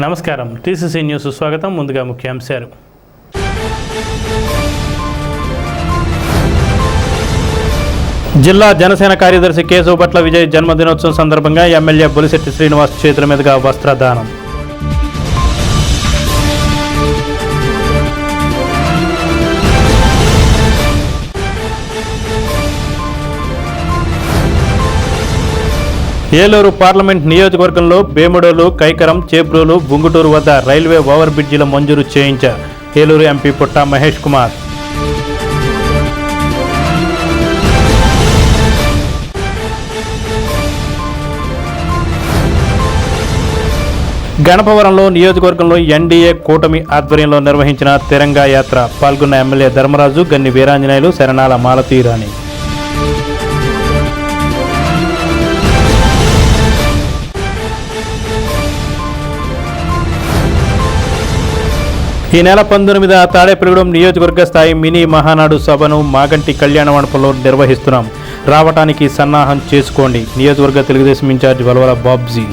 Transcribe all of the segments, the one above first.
నమస్కారం, TCC news స్వాగతం. ముందుగా ముఖ్యాంశాలు. జిల్లా జనసేన కార్యదర్శి కేశవభట్ల విజయ్ జన్మదినోత్సవం సందర్భంగా ఎమ్మెల్యే బొలిశెట్టి శ్రీనివాస్ చేతుల మీదుగా వస్త్రదానం. ఏలూరు పార్లమెంట్ నియోజకవర్గంలో బేముడోలు, కైకరం, చేబ్రోలు, బుంగుటూరు వద్ద రైల్వే ఓవర్ బ్రిడ్జిల మంజూరు చేయించారు ఏలూరు ఎంపీ పుట్ట మహేష్ కుమార్. గణపవరంలో నియోజకవర్గంలో ఎన్డీఏ కూటమి ఆధ్వర్యంలో నిర్వహించిన తిరంగా యాత్ర పాల్గొన్న ఎమ్మెల్యే ధర్మరాజు, గన్ని వీరాంజనేయులు, శరణాల మాలతీరాణి. ఈ నెల 19న తాడేపల్లిగూడెం నియోజకవర్గ స్థాయి మినీ మహానాడు సభను మాగంటి కళ్యాణ మండపంలో నిర్వహిస్తున్నాం. రావటానికి సన్నాహం చేసుకోండి. నియోజకవర్గ తెలుగుదేశం ఇన్ఛార్జ్ వలవల బాబ్జీ.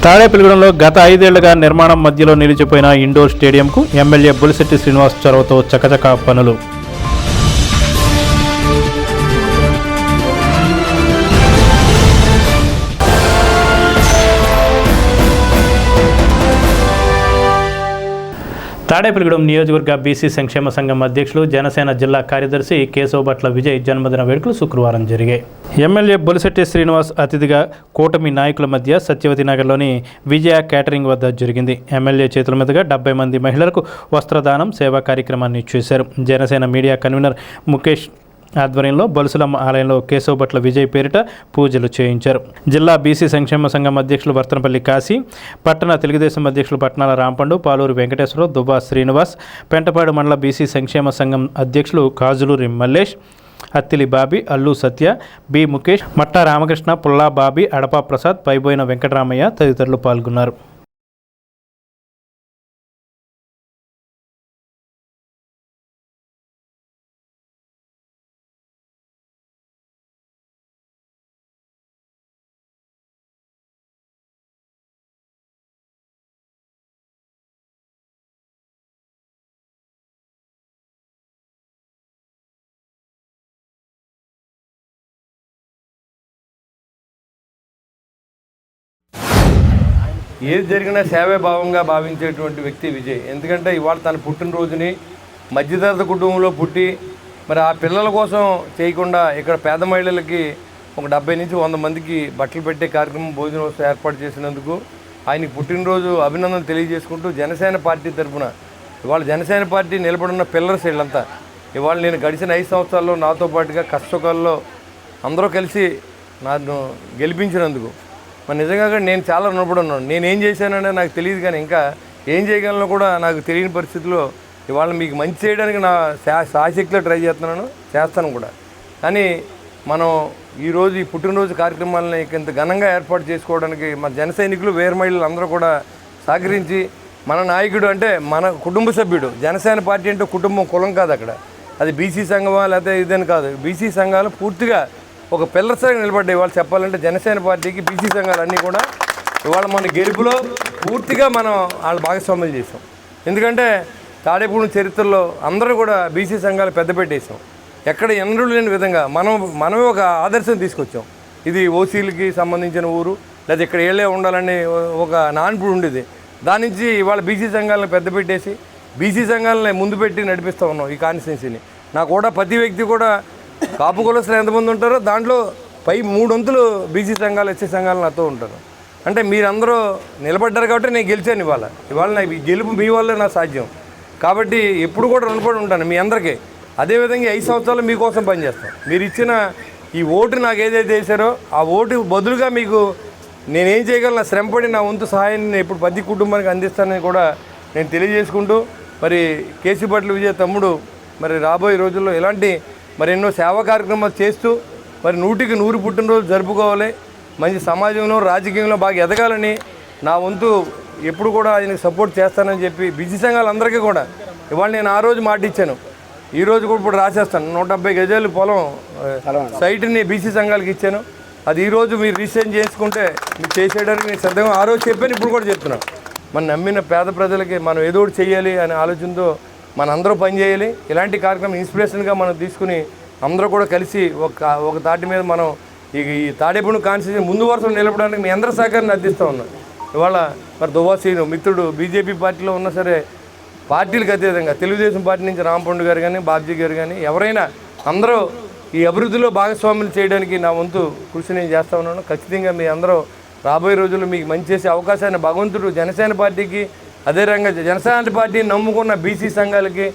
తాడేపల్లిగూడెంలో గత 5 ఏళ్లుగా నిర్మాణం మధ్యలో నిలిచిపోయిన ఇండోర్ స్టేడియంకు ఎమ్మెల్యే బొలిశెట్టి శ్రీనివాస్ చొరవతో చకచకా పనులు. తాడేపల్లిగూడెం నియోజకవర్గ బీసీ సంక్షేమ సంఘం అధ్యక్షులు, జనసేన జిల్లా కార్యదర్శి కేశవభట్ల విజయ్ జన్మదిన వేడుకలు శుక్రవారం జరిగాయి. ఎమ్మెల్యే బొలిశెట్టి శ్రీనివాస్ అతిథిగా కూటమి నాయకుల మధ్య సత్యవతి నగర్లోని విజయ క్యాటరింగ్ వద్ద జరిగింది. ఎమ్మెల్యే చేతుల మీదుగా 70 మంది మహిళలకు వస్త్రదానం, సేవా కార్యక్రమాన్ని చేశారు. జనసేన మీడియా కన్వీనర్ ముఖేష్ ఆధ్వర్యంలో బొలుసులమ్మ ఆలయంలో కేశవభట్ల విజయ్ పేరిట పూజలు చేయించారు. జిల్లా బీసీ సంక్షేమ సంఘం అధ్యక్షులు వర్తనపల్లి కాశీ, పట్టణ తెలుగుదేశం అధ్యక్షులు పట్నాల రాంపండు, పాలూరు వెంకటేశ్వరరావు, దుబ్బా శ్రీనివాస్, పెంటపాడు మండల బీసీ సంక్షేమ సంఘం అధ్యక్షులు కాజులూరి మల్లేష్, అత్తిలి బాబీ, అల్లు సత్య, బి ముఖేష్, మట్టా రామకృష్ణ, పుల్లా బాబీ, అడపా ప్రసాద్, పైబోయిన వెంకటరామయ్య తదితరులు పాల్గొన్నారు. ఏది జరిగినా సేవే భావంగా భావించేటువంటి వ్యక్తి విజయ్. ఎందుకంటే ఇవాళ తన పుట్టినరోజుని మధ్యతరగతి కుటుంబంలో పుట్టి మరి ఆ పిల్లల కోసం చేయకుండా ఇక్కడ పేద మహిళలకి ఒక 70 నుంచి 100 మందికి బట్టలు పెట్టే కార్యక్రమం, భోజనోత్సవం ఏర్పాటు చేసినందుకు ఆయనకి పుట్టినరోజు అభినందనలు తెలియజేసుకుంటూ జనసేన పార్టీ తరఫున ఇవాళ జనసేన పార్టీ నిలబడిన పిల్లర్స్ వీళ్ళంతా ఇవాళ నేను గడిచిన 5 సంవత్సరాల్లో నాతో పాటుగా కష్టసుఖాల్లో అందరూ కలిసి నన్ను గెలిపించినందుకు మరి నిజంగా నేను చాలా రుణపడి ఉన్నాను. నేను ఏం చేశాననే నాకు తెలియదు, కానీ ఇంకా ఏం చేయగలను కూడా నాకు తెలియని పరిస్థితిలో ఇవాళ మీకు మంచి చేయడానికి నా శాశక్తిలో ట్రై చేస్తాను కూడా. కానీ మనం ఈరోజు ఈ పుట్టినరోజు కార్యక్రమాలని ఇంత ఘనంగా ఏర్పాటు చేసుకోవడానికి మన జన సైనికులు, వీర మహిళలు అందరూ కూడా సహకరించి మన నాయకుడు అంటే మన కుటుంబ సభ్యుడు. జనసేన పార్టీ అంటే కుటుంబం, కులం కాదు. అక్కడ అది బీసీ సంఘమా లేకపోతే ఇదని కాదు. బీసీ సంఘాలు పూర్తిగా ఒక పిల్లర్స్గా నిలబడ్డాయి. ఇవాళ చెప్పాలంటే జనసేన పార్టీకి బీసీ సంఘాలన్నీ కూడా ఇవాళ మన గెలుపులో పూర్తిగా మనం వాళ్ళు భాగస్వామ్యం చేసాం. ఎందుకంటే తాడేపూడి చరిత్రలో అందరూ కూడా బీసీ సంఘాలు పెద్ద పెట్టేసాం. ఎక్కడ ఎన్నడూ లేని విధంగా మనమే ఒక ఆదర్శం తీసుకొచ్చాం. ఇది ఓసీలకి సంబంధించిన ఊరు, లేదా ఇక్కడ ఏళ్ళే ఉండాలని ఒక నాన్పుడు ఉండేది. దాని నుంచి ఇవాళ బీసీ సంఘాలను పెద్ద పెట్టేసి బీసీ సంఘాలని ముందు పెట్టి నడిపిస్తూ ఉన్నాం ఈ కాన్స్టిట్యున్సీని. నాకు కూడా ప్రతి వ్యక్తి కూడా కాపు కులస్తులు ఎంతమంది ఉంటారో దాంట్లో పై 3 వంతులు బీసీ సంఘాలు, ఎస్సీ సంఘాలు నాతో ఉంటారు. అంటే మీరందరూ నిలబడ్డారు కాబట్టి నేను గెలిచాను. ఇవాళ నాకు ఈ గెలుపు మీ వల్లే నా సాధ్యం. కాబట్టి ఎప్పుడు కూడా రుణపడి ఉంటాను మీ అందరికీ. అదేవిధంగా 5 సంవత్సరాలు మీకోసం పనిచేస్తాను. మీరు ఇచ్చిన ఈ ఓటు నాకు ఏదైతే వేశారో ఆ ఓటు బదులుగా మీకు నేనేం చేయగలను, శ్రమపడి నా వంతు సహాయాన్ని నేను ఇప్పుడు ప్రతి కుటుంబానికి అందిస్తానని కూడా నేను తెలియజేసుకుంటూ మరి కేశవభట్ల విజయ్ తమ్ముడు మరి రాబోయే రోజుల్లో ఇలాంటి మరి ఎన్నో సేవా కార్యక్రమాలు చేస్తూ మరి 100కి 100 పుట్టినరోజు జరుపుకోవాలి. మంచి సమాజంలో, రాజకీయంలో బాగా ఎదగాలని నా వంతు ఎప్పుడు కూడా ఆయనకు సపోర్ట్ చేస్తానని చెప్పి బీసీ సంఘాలందరికీ కూడా ఇవాళ నేను ఆ రోజు మాట ఇచ్చాను. ఈరోజు కూడా ఇప్పుడు రాసేస్తాను 170 గజాలు పొలం సైట్ని బీసీ సంఘాలకు ఇచ్చాను. అది ఈరోజు మీరు రిజిస్ట్రేషన్ చేసుకుంటే మీరు చేసేయడానికి నేను సిద్ధంగా ఆ రోజు చెప్పాను, ఇప్పుడు కూడా చెప్తున్నాను. మనం నమ్మిన పేద ప్రజలకి మనం ఏదో ఒకటి చేయాలి అనే ఆలోచనతో మన అందరూ పనిచేయాలి. ఇలాంటి కార్యక్రమం ఇన్స్పిరేషన్గా మనం తీసుకుని అందరూ కూడా కలిసి ఒక తాటి మీద మనం ఈ తాడేపల్లి కాన్స్టిట్యూషన్ ముందు వరుసలో నిలపడానికి మీ అందరి సహకారాన్ని అందిస్తూ ఉన్నాం. ఇవాళ మరి దువ్వాసీను మిత్రుడు బీజేపీ పార్టీలో ఉన్నా సరే, పార్టీలకు అతీతంగా తెలుగుదేశం పార్టీ నుంచి రాంపండు గారు కానీ బాబ్జీ గారు కానీ ఎవరైనా అందరూ ఈ అభివృద్ధిలో భాగస్వాములు చేయడానికి నా వంతు కృషి నేను చేస్తూ ఉన్నాను. ఖచ్చితంగా మీ అందరూ రాబోయే రోజుల్లో మీకు మంచి చేసే అవకాశాన్ని భగవంతుడు జనసేన పార్టీకి, అదే రంగా జనసేన పార్టీని నమ్ముకున్న బీసీ సంఘాలకి,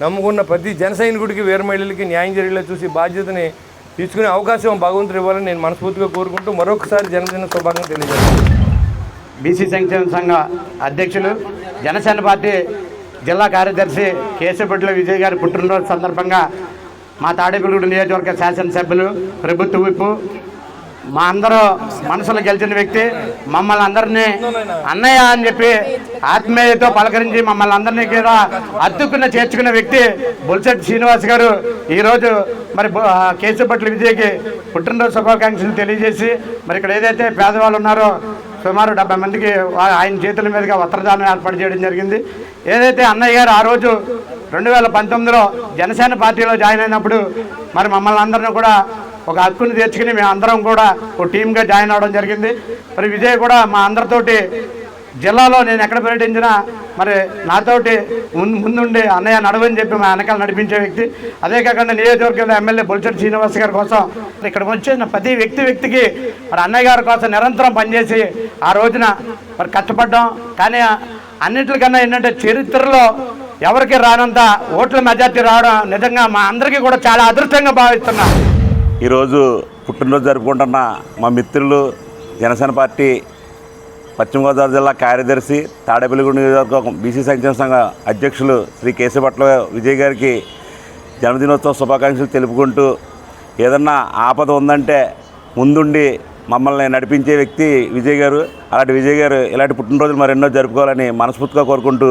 నమ్ముకున్న ప్రతి జన సైనికుడికి, వీర మహిళలకి న్యాయం జరిగేలా చూసి బాధ్యతని తీసుకునే అవకాశం భగవంతుడు ఇవ్వాలని నేను మనస్ఫూర్తిగా కోరుకుంటూ మరొకసారి జనసేన శుభాకాంక్షలు తెలియజేస్తాను. బీసీ సంక్షేమ సంఘ అధ్యక్షులు, జనసేన పార్టీ జిల్లా కార్యదర్శి కేశవపట్ల విజయ్ గారి పుట్టినరోజు సందర్భంగా మా తాడేపల్లిగూడెం నియోజకవర్గ శాసనసభ్యులు, ప్రభుత్వ విప్పు, మా అందరూ మనసులో గెలిచిన వ్యక్తి, మమ్మల్ని అందరినీ అన్నయ్య అని చెప్పి ఆత్మీయతో పలకరించి మమ్మల్ని అందరినీ కూడా అత్తుకున్న చేర్చుకున్న వ్యక్తి బొలిశెట్టి శ్రీనివాస్ గారు ఈరోజు మరి కేశవపట్ల విజయ్కి పుట్టినరోజు శుభాకాంక్షలు తెలియజేసి, మరి ఇక్కడ ఏదైతే పేదవాళ్ళు ఉన్నారో సుమారు 70 మందికి ఆయన చేతుల మీదుగా వస్త్రదానం ఏర్పాటు చేయడం జరిగింది. ఏదైతే అన్నయ్య గారు ఆ రోజు 2019లో జనసేన పార్టీలో జాయిన్ అయినప్పుడు మరి మమ్మల్ని అందరినీ కూడా ఒక హక్కును తెచ్చుకుని మేము అందరం కూడా ఒక టీమ్గా జాయిన్ అవ్వడం జరిగింది. మరి విజయ్ కూడా మా అందరితోటి జిల్లాలో నేను ఎక్కడ పర్యటించినా మరి నాతోటి ముందుండి అన్నయ్య నడవని చెప్పి మా వెనకాల నడిపించే వ్యక్తి. అదే కాకుండా నియోజకవర్గంలో ఎమ్మెల్యే బొలిశెట్టి శ్రీనివాస్ గారి కోసం ఇక్కడికి వచ్చిన ప్రతి వ్యక్తికి మరి అన్నయ్య గారి కోసం నిరంతరం పనిచేసి ఆ రోజున మరి కష్టపడ్డాం. కానీ అన్నింటికన్నా ఏంటంటే చరిత్రలో ఎవరికి రానంత ఓట్ల మెజార్టీ రావడం నిజంగా మా అందరికీ కూడా చాలా అదృష్టంగా భావిస్తున్నాం. ఈరోజు పుట్టినరోజు జరుపుకుంటున్న మా మిత్రులు, జనసేన పార్టీ పశ్చిమ గోదావరి జిల్లా కార్యదర్శి, తాడేపల్లిగూడెం నియోజకవర్గం బీసీ సంక్షేమ సంఘ అధ్యక్షులు శ్రీ కేశవపట్ల విజయ్ గారికి జన్మదినోత్సవ శుభాకాంక్షలు తెలుపుకుంటూ, ఏదన్నా ఆపద ఉందంటే ముందుండి మమ్మల్ని నడిపించే వ్యక్తి విజయ్ గారు. అలాంటి విజయ్ గారు ఇలాంటి పుట్టినరోజులు మరెన్నో జరుపుకోవాలని మనస్ఫూర్తిగా కోరుకుంటూ,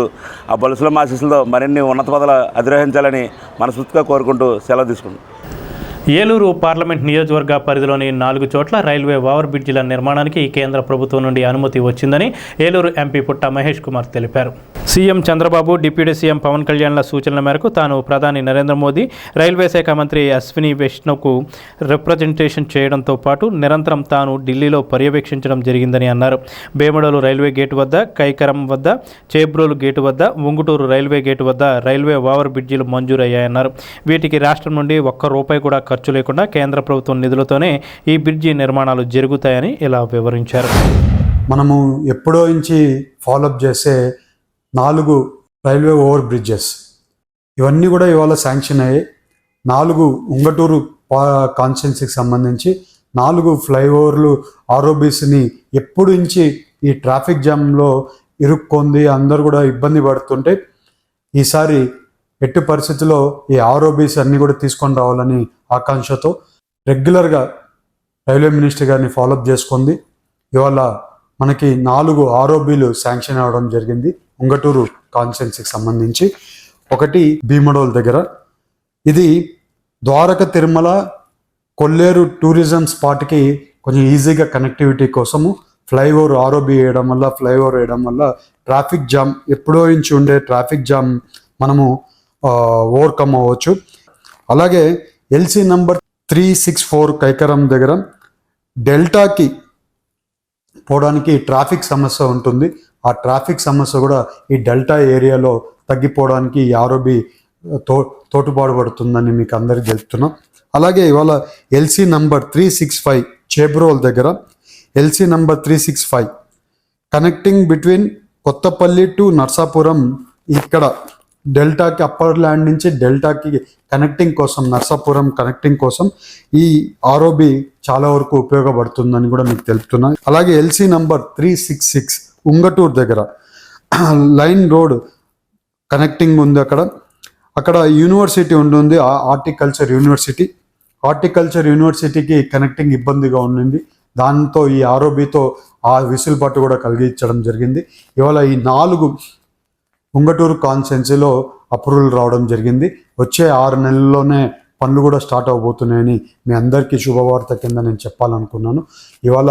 ఆ బలుసుల ఆశీస్సులతో మరిన్ని ఉన్నత పదవులు అధిరోహించాలని మనస్ఫూర్తిగా కోరుకుంటూ సెలవు తీసుకుంటాం. ఏలూరు పార్లమెంట్ నియోజకవర్గ పరిధిలోని 4 చోట్ల రైల్వే ఓవర్ బ్రిడ్జిల నిర్మాణానికి కేంద్ర ప్రభుత్వం నుండి అనుమతి వచ్చిందని ఏలూరు ఎంపీ పుట్ట మహేష్ కుమార్ తెలిపారు. CM Chandrababu, deputy CM Pawan కళ్యాణ్ల సూచనల మేరకు తాను ప్రధాని నరేంద్ర మోదీ, రైల్వే శాఖ మంత్రి అశ్విని వైష్ణవ్కు రిప్రజెంటేషన్ చేయడంతో పాటు నిరంతరం తాను ఢిల్లీలో పర్యవేక్షించడం జరిగిందని అన్నారు. బేమడోలు రైల్వే గేటు వద్ద, కైకరం వద్ద, చేబ్రోలు గేటు వద్ద, ఉంగుటూరు రైల్వే గేటు వద్ద రైల్వే ఓవర్ బ్రిడ్జిలు మంజూరయ్యాయన్నారు. వీటికి రాష్ట్రం నుండి ₹1 కూడా ఖర్చు లేకుండా కేంద్ర ప్రభుత్వం నిధులతోనే ఈ బ్రిడ్జి నిర్మాణాలు జరుగుతాయని ఇలా వివరించారు. మనము ఎప్పుడో నుంచి ఫాలోఅప్ చేసే 4 రైల్వే ఓవర్ బ్రిడ్జెస్ ఇవన్నీ కూడా ఇవాళ శాంక్షన్ అయ్యాయి. 4 ఉంగటూరు కాన్స్టిట్యున్సీకి సంబంధించి 4 ఫ్లైఓవర్లు ఆర్ఓబీస్ని ఎప్పుడు నుంచి ఈ ట్రాఫిక్ జామ్లో ఇరుక్కుంది, అందరూ కూడా ఇబ్బంది పడుతుంటే ఈసారి ఎట్టి పరిస్థితుల్లో ఈ ఆర్ఓబీస్ అన్నీ కూడా తీసుకొని రావాలని ఆకాంక్షతో రెగ్యులర్గా రైల్వే మినిస్టర్ గారిని ఫాలోఅప్ చేసుకుంది. ఇవాళ మనకి 4 ఆర్ఓబీలు శాంక్షన్ అవ్వడం జరిగింది ఉంగటూరు కాన్స్టిట్యున్సీకి సంబంధించి. ఒకటి భీమడోల్ దగ్గర, ఇది ద్వారక తిరుమల కొల్లేరు టూరిజం స్పాట్కి కొంచెం ఈజీగా కనెక్టివిటీ కోసము ఫ్లైఓవర్ ఆర్ఓబీ ఫ్లైఓవర్ వేయడం వల్ల ట్రాఫిక్ జామ్, ఎప్పుడో నుంచి ఉండే ట్రాఫిక్ జామ్ మనము ఓవర్కమ్ అవ్వచ్చు. అలాగే ఎల్సీ నంబర్ 364 కైకరం దగ్గర డెల్టాకి పోవడానికి ట్రాఫిక్ సమస్య ఉంటుంది. ఆ ట్రాఫిక్ సమస్య కూడా ఈ డెల్టా ఏరియాలో తగ్గిపోవడానికి ఈ ఆర్ఓబి తోటుపాటు పడుతుందని మీకు అందరికీ తెలుపుతున్నాం. అలాగే ఇవాళ ఎల్సీ నంబర్ 365 చేబ్రోల్ దగ్గర, LC number 365 connecting between Kothapalli to Narsapuram, ఇక్కడ డెల్టాకి అప్పర్ ల్యాండ్ నుంచి డెల్టాకి కనెక్టింగ్ కోసం, నర్సాపురం కనెక్టింగ్ కోసం ఈ ఆర్ఓబి చాలా వరకు ఉపయోగపడుతుందని కూడా మీకు తెలుపుతున్నాను. అలాగే ఎల్సీ నంబర్ 366 ఉంగటూరు దగ్గర లైన్ రోడ్ కనెక్టింగ్ ఉంది. అక్కడ యూనివర్సిటీ ఉంటుంది, హార్టికల్చర్ యూనివర్సిటీకి కనెక్టింగ్ ఇబ్బందిగా ఉండింది. దాంతో ఈ ఆర్ఓబితో ఆ విసులుబాటు కూడా కలిగించడం జరిగింది. ఇవాళ ఈ 4 ఉంగటూరు కాన్స్టిట్యున్సీలో అప్రూవల్ రావడం జరిగింది. వచ్చే 6 నెలల్లోనే పనులు కూడా స్టార్ట్ అవబోతున్నాయని మీ అందరికీ శుభవార్త కింద నేను చెప్పాలనుకున్నాను. ఇవాళ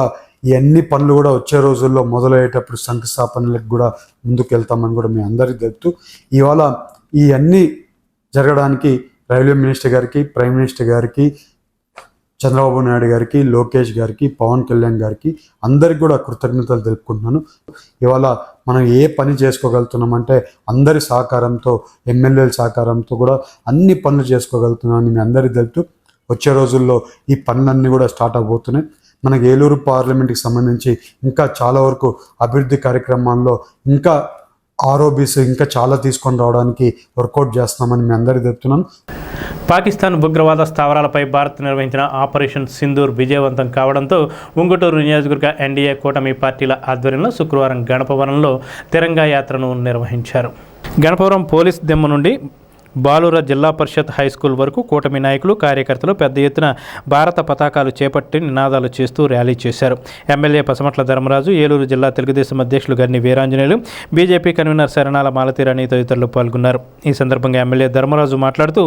ఈ అన్ని పనులు కూడా వచ్చే రోజుల్లో మొదలయ్యేటప్పుడు శంకుస్థాపనలకు కూడా ముందుకు వెళ్తామని కూడా మీ అందరికీ తెలుపుతూ, ఇవాళ ఈ అన్ని జరగడానికి రైల్వే మినిస్టర్ గారికి, ప్రైమ్ మినిస్టర్ గారికి, చంద్రబాబు నాయుడు గారికి, లోకేష్ గారికి, పవన్ కళ్యాణ్ గారికి అందరికి కూడా కృతజ్ఞతలు తెలుపుకుంటున్నాను. ఇవాళ మనం ఏ పని చేసుకోగలుగుతున్నామంటే అందరి సహకారంతో, ఎమ్మెల్యేల సహకారంతో కూడా అన్ని పనులు చేసుకోగలుగుతున్నామని మీ అందరికీ తెలుపుతూ, వచ్చే రోజుల్లో ఈ పనులన్నీ కూడా స్టార్ట్ అవబోతున్నాయి. మనకి ఏలూరు పార్లమెంట్కి సంబంధించి ఇంకా చాలా వరకు అభివృద్ధి కార్యక్రమాల్లో ఇంకా ఆర్ఓబీస్ ఇంకా చాలా తీసుకొని రావడానికి వర్కౌట్ చేస్తున్నామని మీ అందరికీ చెప్తున్నాను. పాకిస్తాన్ ఉగ్రవాద స్థావరాలపై భారత్ నిర్వహించిన ఆపరేషన్ సింధూర్ విజయవంతం కావడంతో ఉంగుటూరు నియోజకవర్గ ఎన్డీఏ కూటమి పార్టీల ఆధ్వర్యంలో శుక్రవారం గణపవరంలో తిరంగా యాత్రను నిర్వహించారు. గణపవరం పోలీస్ దిమ్మ నుండి బాలూర జిల్లా పరిషత్ హైస్కూల్ వరకు కూటమి నాయకులు, కార్యకర్తలు పెద్ద ఎత్తున భారత పతాకాలు చేపట్టి నినాదాలు చేస్తూ ర్యాలీ చేశారు. ఎమ్మెల్యే పసమట్ల ధర్మరాజు, ఏలూరు జిల్లా తెలుగుదేశం అధ్యక్షులు గన్ని వీరాంజనేయులు, బీజేపీ కన్వీనర్ శరణాల మాలతీరాణి తదితరులు పాల్గొన్నారు. ఈ సందర్భంగా ఎమ్మెల్యే ధర్మరాజు మాట్లాడుతూ,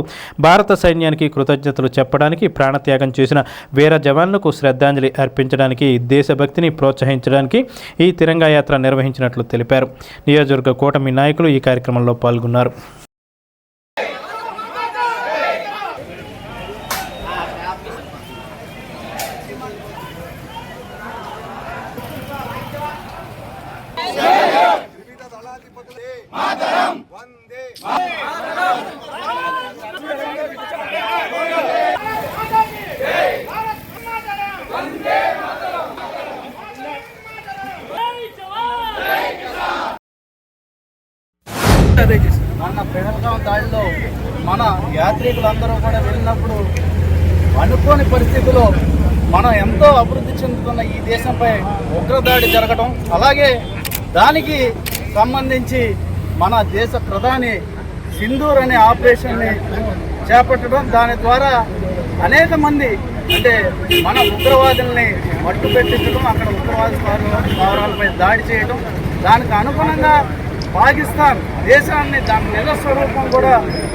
భారత సైన్యానికి కృతజ్ఞతలు చెప్పడానికి, ప్రాణత్యాగం చేసిన వీర జవాన్లకు శ్రద్ధాంజలి అర్పించడానికి, దేశభక్తిని ప్రోత్సహించడానికి ఈ తిరంగా యాత్ర నిర్వహించినట్లు తెలిపారు. నియోజకవర్గ కూటమి నాయకులు ఈ కార్యక్రమంలో పాల్గొన్నారు. మొన్న పెహల్గాం దాడిలో మన యాత్రికులందరూ కూడా వెళ్ళినప్పుడు అనుకోని పరిస్థితుల్లో మనం ఎంతో అభివృద్ధి చెందుతున్న ఈ దేశంపై ఉగ్రదాడి జరగడం, అలాగే దానికి సంబంధించి మన దేశ ప్రధాని సింధూర్ అనే ఆపరేషన్ని చేపట్టడం, దాని ద్వారా అనేక మంది అంటే మన ఉగ్రవాదుల్ని మట్టు పెట్టించడం, అక్కడ ఉగ్రవాద స్థావరాలపై దాడి చేయడం, దానికి అనుగుణంగా పాకిస్తాన్ దేశాన్ని దాని నిజస్వరూపం కూడా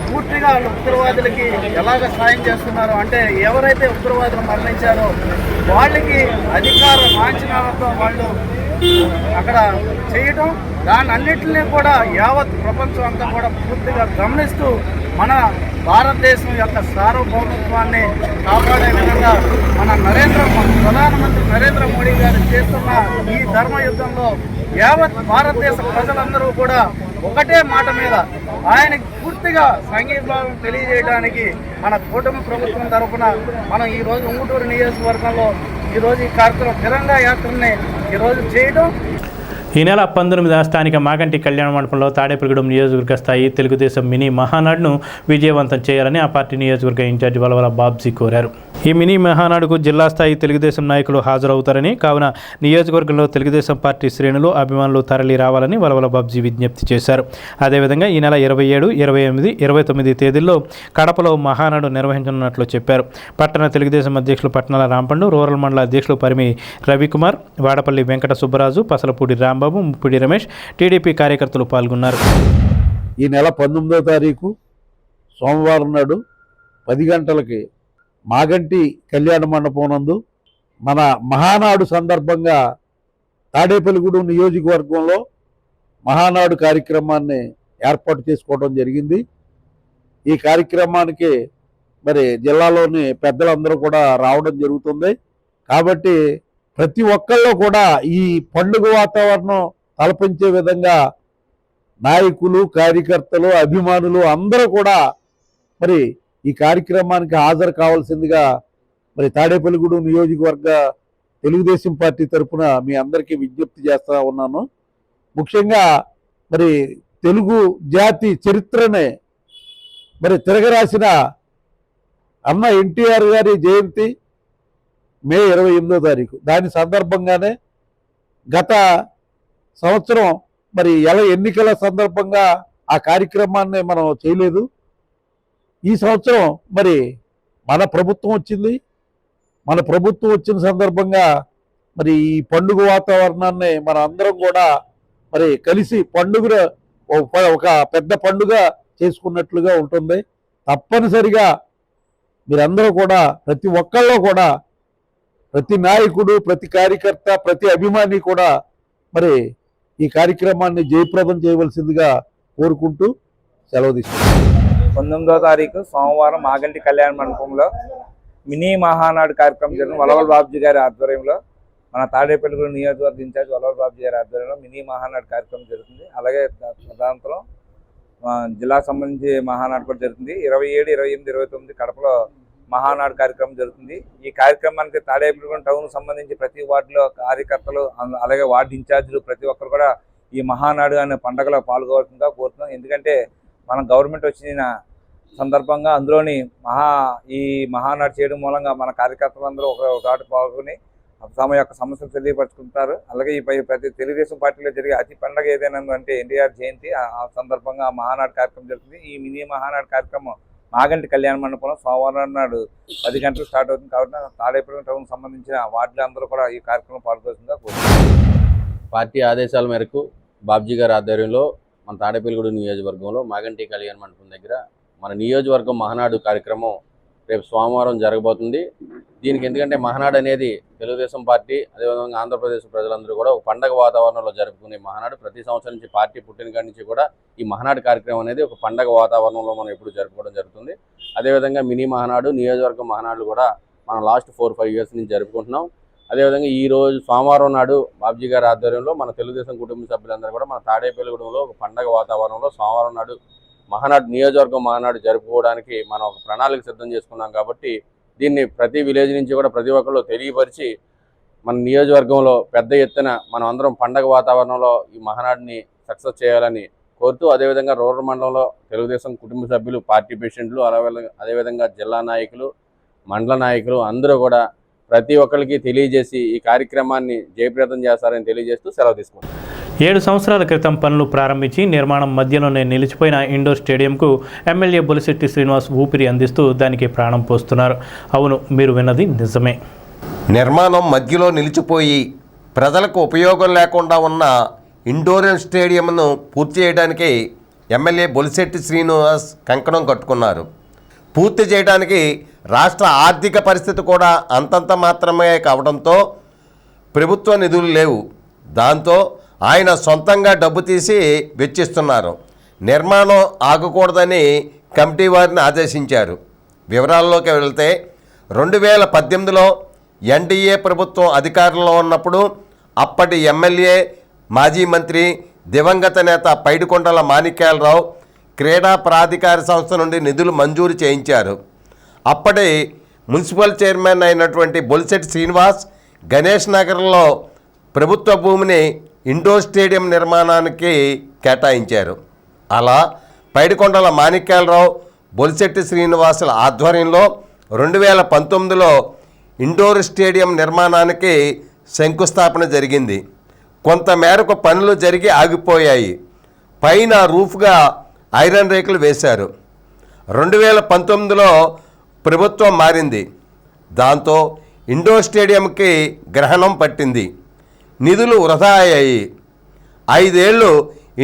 పూర్తిగా ఉగ్రవాదులకి ఎలాగ సాయం చేస్తున్నారు అంటే, ఎవరైతే ఉగ్రవాదులు మరణించారో వాళ్ళకి అధికార లాంఛనాలతో వాళ్ళు అక్కడ చేయటం, దాని అన్నింటినీ కూడా యావత్ ప్రపంచం అంతా కూడా పూర్తిగా గమనిస్తూ మన భారతదేశం యొక్క సార్వభౌమత్వాన్ని కాపాడే విధంగా మన ప్రధానమంత్రి నరేంద్ర మోడీ గారు చేస్తున్న ఈ ధర్మయుద్ధంలో యావత్ భారతదేశ ప్రజలందరూ కూడా ఒకటే మాట మీద ఆయనకి పూర్తిగా సంఘీభావం తెలియజేయడానికి మన కూటమి ప్రభుత్వం తరఫున మనం ఈరోజు ఉంగుటూరు నియోజకవర్గంలో ఈరోజు ఈ కార్యక్రమం తిరంగా యాత్రని ఈరోజు చేయడం. ఈ నెల 19వ స్థానిక మాగంటి కళ్యాణ మండపంలో తాడేపల్లిగూడెం నియోజకవర్గ స్థాయి తెలుగుదేశం మినీ మహానాడును విజయవంతం చేయాలని ఆ పార్టీ నియోజకవర్గ ఇన్ఛార్జి వలవల బాబ్జీ కోరారు. ఈ మినీ మహానాడుకు జిల్లా స్థాయి తెలుగుదేశం నాయకులు హాజరవుతారని, కావున నియోజకవర్గంలో తెలుగుదేశం పార్టీ శ్రేణులు, అభిమానులు తరలి రావాలని వలవల బాబ్జీ విజ్ఞప్తి చేశారు. అదేవిధంగా ఈ నెల 27, 28, 29 తేదీల్లో కడపలో మహానాడు నిర్వహించనున్నట్లు చెప్పారు. పట్టణ తెలుగుదేశం అధ్యక్షులు పట్నాల రాంపండు, రూరల్ మండల అధ్యక్షులు పరిమి రవికుమార్, వాడపల్లి వెంకట సుబ్బరాజు, పసలపూడి రాంబాబు, ముప్పిడి రమేష్, టీడీపీ కార్యకర్తలు పాల్గొన్నారు. ఈ నెల 19వ తారీఖు సోమవారం నాడు 10 గంటలకి మాగంటి కళ్యాణ మండపం నందు మన మహానాడు సందర్భంగా తాడేపల్లిగూడెం నియోజకవర్గంలో మహానాడు కార్యక్రమాన్ని ఏర్పాటు చేసుకోవడం జరిగింది. ఈ కార్యక్రమానికి మరి జిల్లాలోని పెద్దలందరూ కూడా రావడం జరుగుతుంది. కాబట్టి ప్రతి ఒక్కళ్ళు కూడా ఈ పండుగ వాతావరణం తలపించే విధంగా నాయకులు, కార్యకర్తలు, అభిమానులు అందరూ కూడా మరి ఈ కార్యక్రమానికి హాజరు కావాల్సిందిగా మరి తాడేపల్లిగూడెం నియోజకవర్గ తెలుగుదేశం పార్టీ తరఫున మీ అందరికీ విజ్ఞప్తి చేస్తా ఉన్నాను. ముఖ్యంగా మరి తెలుగు జాతి చరిత్రనే మరి తిరగరాసిన అన్న ఎన్టీఆర్ గారి జయంతి మే 28వ తారీఖు. దాని సందర్భంగానే గత సంవత్సరం మరి ఎన్నికల సందర్భంగా ఆ కార్యక్రమాన్ని మనం చేయలేదు. ఈ సంవత్సరం మరి మన ప్రభుత్వం వచ్చింది. మన ప్రభుత్వం వచ్చిన సందర్భంగా మరి ఈ పండుగ వాతావరణాన్ని మన అందరం కూడా మరి కలిసి పండుగ ఒక పెద్ద పండుగ చేసుకున్నట్లుగా ఉంటుంది. తప్పనిసరిగా మీరందరూ కూడా ప్రతి ఒక్కళ్ళు కూడా ప్రతి నాయకుడు, ప్రతి కార్యకర్త, ప్రతి అభిమాని కూడా మరి ఈ కార్యక్రమాన్ని జయప్రదం చేయవలసిందిగా కోరుకుంటూ సెలవు తీసుకుంటాం. 19వ తారీఖు సోమవారం మాగంటి కళ్యాణ మండపంలో మినీ మహానాడు కార్యక్రమం జరిగింది. వలవల బాబుజీ గారి ఆధ్వర్యంలో, మన తాడేపల్లిగూడెం నియోజకవర్గ ఇన్ఛార్జ్ వలవల బాబుజీ గారి ఆధ్వర్యంలో మినీ మహానాడు కార్యక్రమం జరుగుతుంది. అలాగే తదనంతరం జిల్లాకు సంబంధించి మహానాడు కూడా జరుగుతుంది. 27, 28, 29 కడపలో మహానాడు కార్యక్రమం జరుగుతుంది. ఈ కార్యక్రమానికి తాడేపల్లిగూడెం టౌన్ సంబంధించి ప్రతి వార్డులో కార్యకర్తలు, అలాగే వార్డు ఇన్ఛార్జీలు ప్రతి ఒక్కరు కూడా ఈ మహానాడు అనే పండుగలో పాల్గొవలసిందిగా కోరుతున్నాం. ఎందుకంటే మన గవర్నమెంట్ వచ్చిన సందర్భంగా అందులోని ఈ మహానాడు చేయడం మూలంగా మన కార్యకర్తలందరూ ఒక చోట పాల్గొని తమ యొక్క సమస్యలు తెలియపరుచుకుంటారు. అలాగే ఈ ప్రతి తెలుగుదేశం పార్టీలో జరిగే అతి పండుగ ఏదైనా అంటే ఎన్టీఆర్ జయంతి. ఆ సందర్భంగా మహానాడు కార్యక్రమం జరుగుతుంది. ఈ మినీ మహానాడు కార్యక్రమం మాగంటి కళ్యాణ మండపంలో సోమవారం నాడు 10 గంటలకు స్టార్ట్ అవుతుంది. కాబట్టి తాడేపల్లి టౌన్ సంబంధించిన వార్డులు అందరూ కూడా ఈ కార్యక్రమం పాల్గొంటుందిగా కోరుతున్నారు. పార్టీ ఆదేశాల మేరకు బాబ్జీ గారి ఆధ్వర్యంలో మన తాడేపల్లిగూడెం నియోజకవర్గంలో మాగంటి కళ్యాణ మండపం దగ్గర మన నియోజకవర్గం మహానాడు కార్యక్రమం రేపు సోమవారం జరగబోతుంది. దీనికి ఎందుకంటే మహానాడు అనేది తెలుగుదేశం పార్టీ, అదేవిధంగా ఆంధ్రప్రదేశ్ ప్రజలందరూ కూడా ఒక పండగ వాతావరణంలో జరుపుకునే మహానాడు. ప్రతి సంవత్సరం నుంచి పార్టీ పుట్టిన కాడి నుంచి కూడా ఈ మహానాడు కార్యక్రమం అనేది ఒక పండగ వాతావరణంలో మనం ఎప్పుడు జరుపుకోవడం జరుగుతుంది. అదేవిధంగా మినీ మహానాడు, నియోజకవర్గం మహానాడు కూడా మనం లాస్ట్ 4-5 ఇయర్స్ నుంచి జరుపుకుంటున్నాం. అదేవిధంగా ఈ రోజు సోమవారం నాడు బాబ్జీ గారి ఆధ్వర్యంలో మన తెలుగుదేశం కుటుంబ సభ్యులందరూ కూడా మన తాడేపల్లిగూడెంలో ఒక పండగ వాతావరణంలో సోమవారం నాడు మహానాడు, నియోజకవర్గం మహానాడు జరుపుకోవడానికి మనం ఒక ప్రణాళిక సిద్ధం చేసుకున్నాం. కాబట్టి దీన్ని ప్రతి విలేజ్ నుంచి కూడా ప్రతి ఒక్కళ్ళు తెలియపరిచి మన నియోజకవర్గంలో పెద్ద ఎత్తున మనం అందరం పండగ వాతావరణంలో ఈ మహానాడుని సక్సెస్ చేయాలని కోరుతూ, అదేవిధంగా రూరల్ మండలంలో తెలుగుదేశం కుటుంబ సభ్యులు, పార్టీ ప్రెసిడెంట్లు, అదేవిధంగా జిల్లా నాయకులు, మండల నాయకులు అందరూ కూడా ప్రతి ఒక్కరికి తెలియజేసి ఈ కార్యక్రమాన్ని జయప్రదం చేస్తారని తెలియజేస్తూ సెలవు తీసుకుంటాం. 7 సంవత్సరాల క్రితం పనులు ప్రారంభించి నిర్మాణం మధ్యలోనే నిలిచిపోయిన ఇండోర్ స్టేడియంకు ఎమ్మెల్యే బొలిశెట్టి శ్రీనివాస్ ఊపిరి అందిస్తూ దానికి ప్రాణం పోస్తున్నారు. అవును, మీరు విన్నది నిజమే. నిర్మాణం మధ్యలో నిలిచిపోయి ప్రజలకు ఉపయోగం లేకుండా ఉన్న ఇండోర్ స్టేడియంను పూర్తి చేయడానికి ఎమ్మెల్యే బొలిశెట్టి శ్రీనివాస్ కంకణం కట్టుకున్నారు. పూర్తి చేయడానికి రాష్ట్ర ఆర్థిక పరిస్థితి కూడా అంతంత మాత్రమే కావడంతో ప్రభుత్వ నిధులు లేవు. దాంతో ఆయన సొంతంగా డబ్బు తీసి వెచ్చిస్తున్నారు. నిర్మాణం ఆగకూడదని కమిటీ వారిని ఆదేశించారు. వివరాల్లోకి వెళ్తే 2018లో ఎన్డీఏ ప్రభుత్వం అధికారంలో ఉన్నప్పుడు అప్పటి ఎమ్మెల్యే, మాజీ మంత్రి, దివంగత నేత పైడికొండల మాణిక్యాలరావు క్రీడా ప్రాధికార సంస్థ నుండి నిధులు మంజూరు చేయించారు. అప్పటి మున్సిపల్ చైర్మన్ అయినటువంటి బొలిశెట్టి శ్రీనివాస్ గణేష్ నగర్లో ప్రభుత్వ భూమిని ఇండోర్ స్టేడియం నిర్మాణానికి కేటాయించారు. అలా పైడికొండల మాణిక్యాలరావు, బొలిశెట్టి శ్రీనివాసుల ఆధ్వర్యంలో 2019లో ఇండోర్ స్టేడియం నిర్మాణానికి శంకుస్థాపన జరిగింది. కొంతమేరకు పనులు జరిగి ఆగిపోయాయి. పైన రూఫ్గా ఐరన్ రేకులు వేశారు. 2019లో ప్రభుత్వం మారింది. దాంతో ఇండోర్ స్టేడియంకి గ్రహణం పట్టింది. నిధులు వృధా అయ్యాయి. 5 ఏళ్ళు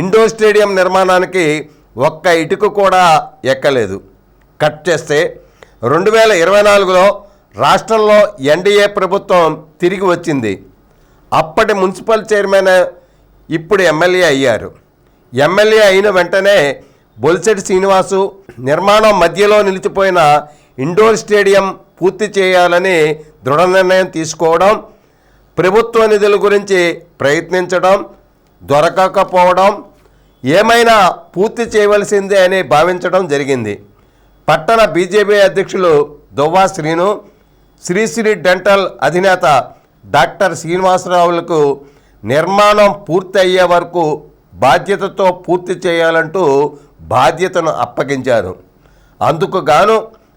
ఇండోర్ స్టేడియం నిర్మాణానికి ఒక్క ఇటుక కూడా ఎక్కలేదు. కట్ చేస్తే 2024లో రాష్ట్రంలో ఎన్డీఏ ప్రభుత్వం తిరిగి వచ్చింది. అప్పటి మున్సిపల్ చైర్మన్ ఇప్పుడు ఎమ్మెల్యే అయ్యారు. ఎమ్మెల్యే అయిన వెంటనే బొలిశెట్టి శ్రీనివాసు నిర్మాణం మధ్యలో నిలిచిపోయిన ఇండోర్ స్టేడియం పూర్తి చేయాలని దృఢ నిర్ణయం తీసుకోవడం, ప్రభుత్వ నిధుల గురించి ప్రయత్నించడం, దొరకకపోవడం, ఏమైనా పూర్తి చేయవలసిందే అని భావించడం జరిగింది. పట్టణ బీజేపీ అధ్యక్షులు దువ్వా శ్రీను, శ్రీశ్రీ డెంటల్ అధినేత డాక్టర్ శ్రీనివాసరావులకు నిర్మాణం పూర్తి అయ్యే వరకు బాధ్యతతో పూర్తి చేయాలంటూ బాధ్యతను అప్పగించారు. అందుకు గాను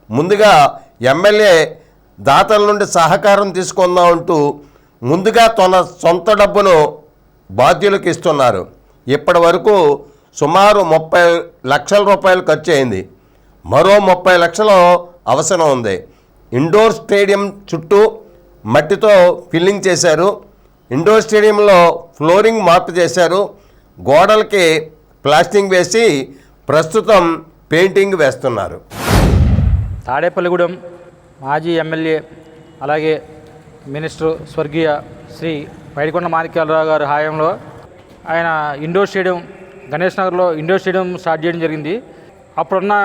ముందుగా ఎమ్మెల్యే దాతల నుండి సహకారం తీసుకుందామంటూ ముందుగా తన సొంత డబ్బును బాధ్యులకు ఇస్తున్నారు. ఇప్పటి వరకు సుమారు 30 లక్షల రూపాయలు ఖర్చు అయింది. మరో 30 లక్షలు అవసరం ఉంది. ఇండోర్ స్టేడియం చుట్టూ మట్టితో ఫిల్లింగ్ చేశారు. ఇండోర్ స్టేడియంలో ఫ్లోరింగ్ మార్పు చేశారు. గోడలకి ప్లాస్టింగ్ వేసి ప్రస్తుతం పెయింటింగ్ వేస్తున్నారు. తాడేపల్లిగూడెం మాజీ ఎమ్మెల్యే అలాగే మినిస్టర్ స్వర్గీయ శ్రీ పైడికొండ మాణిక్యాలరావు గారి హయాంలో ఆయన ఇండోర్ స్టేడియం గణేష్ నగర్లో ఇండోర్ స్టేడియం స్టార్ట్ చేయడం జరిగింది. అప్పుడున్న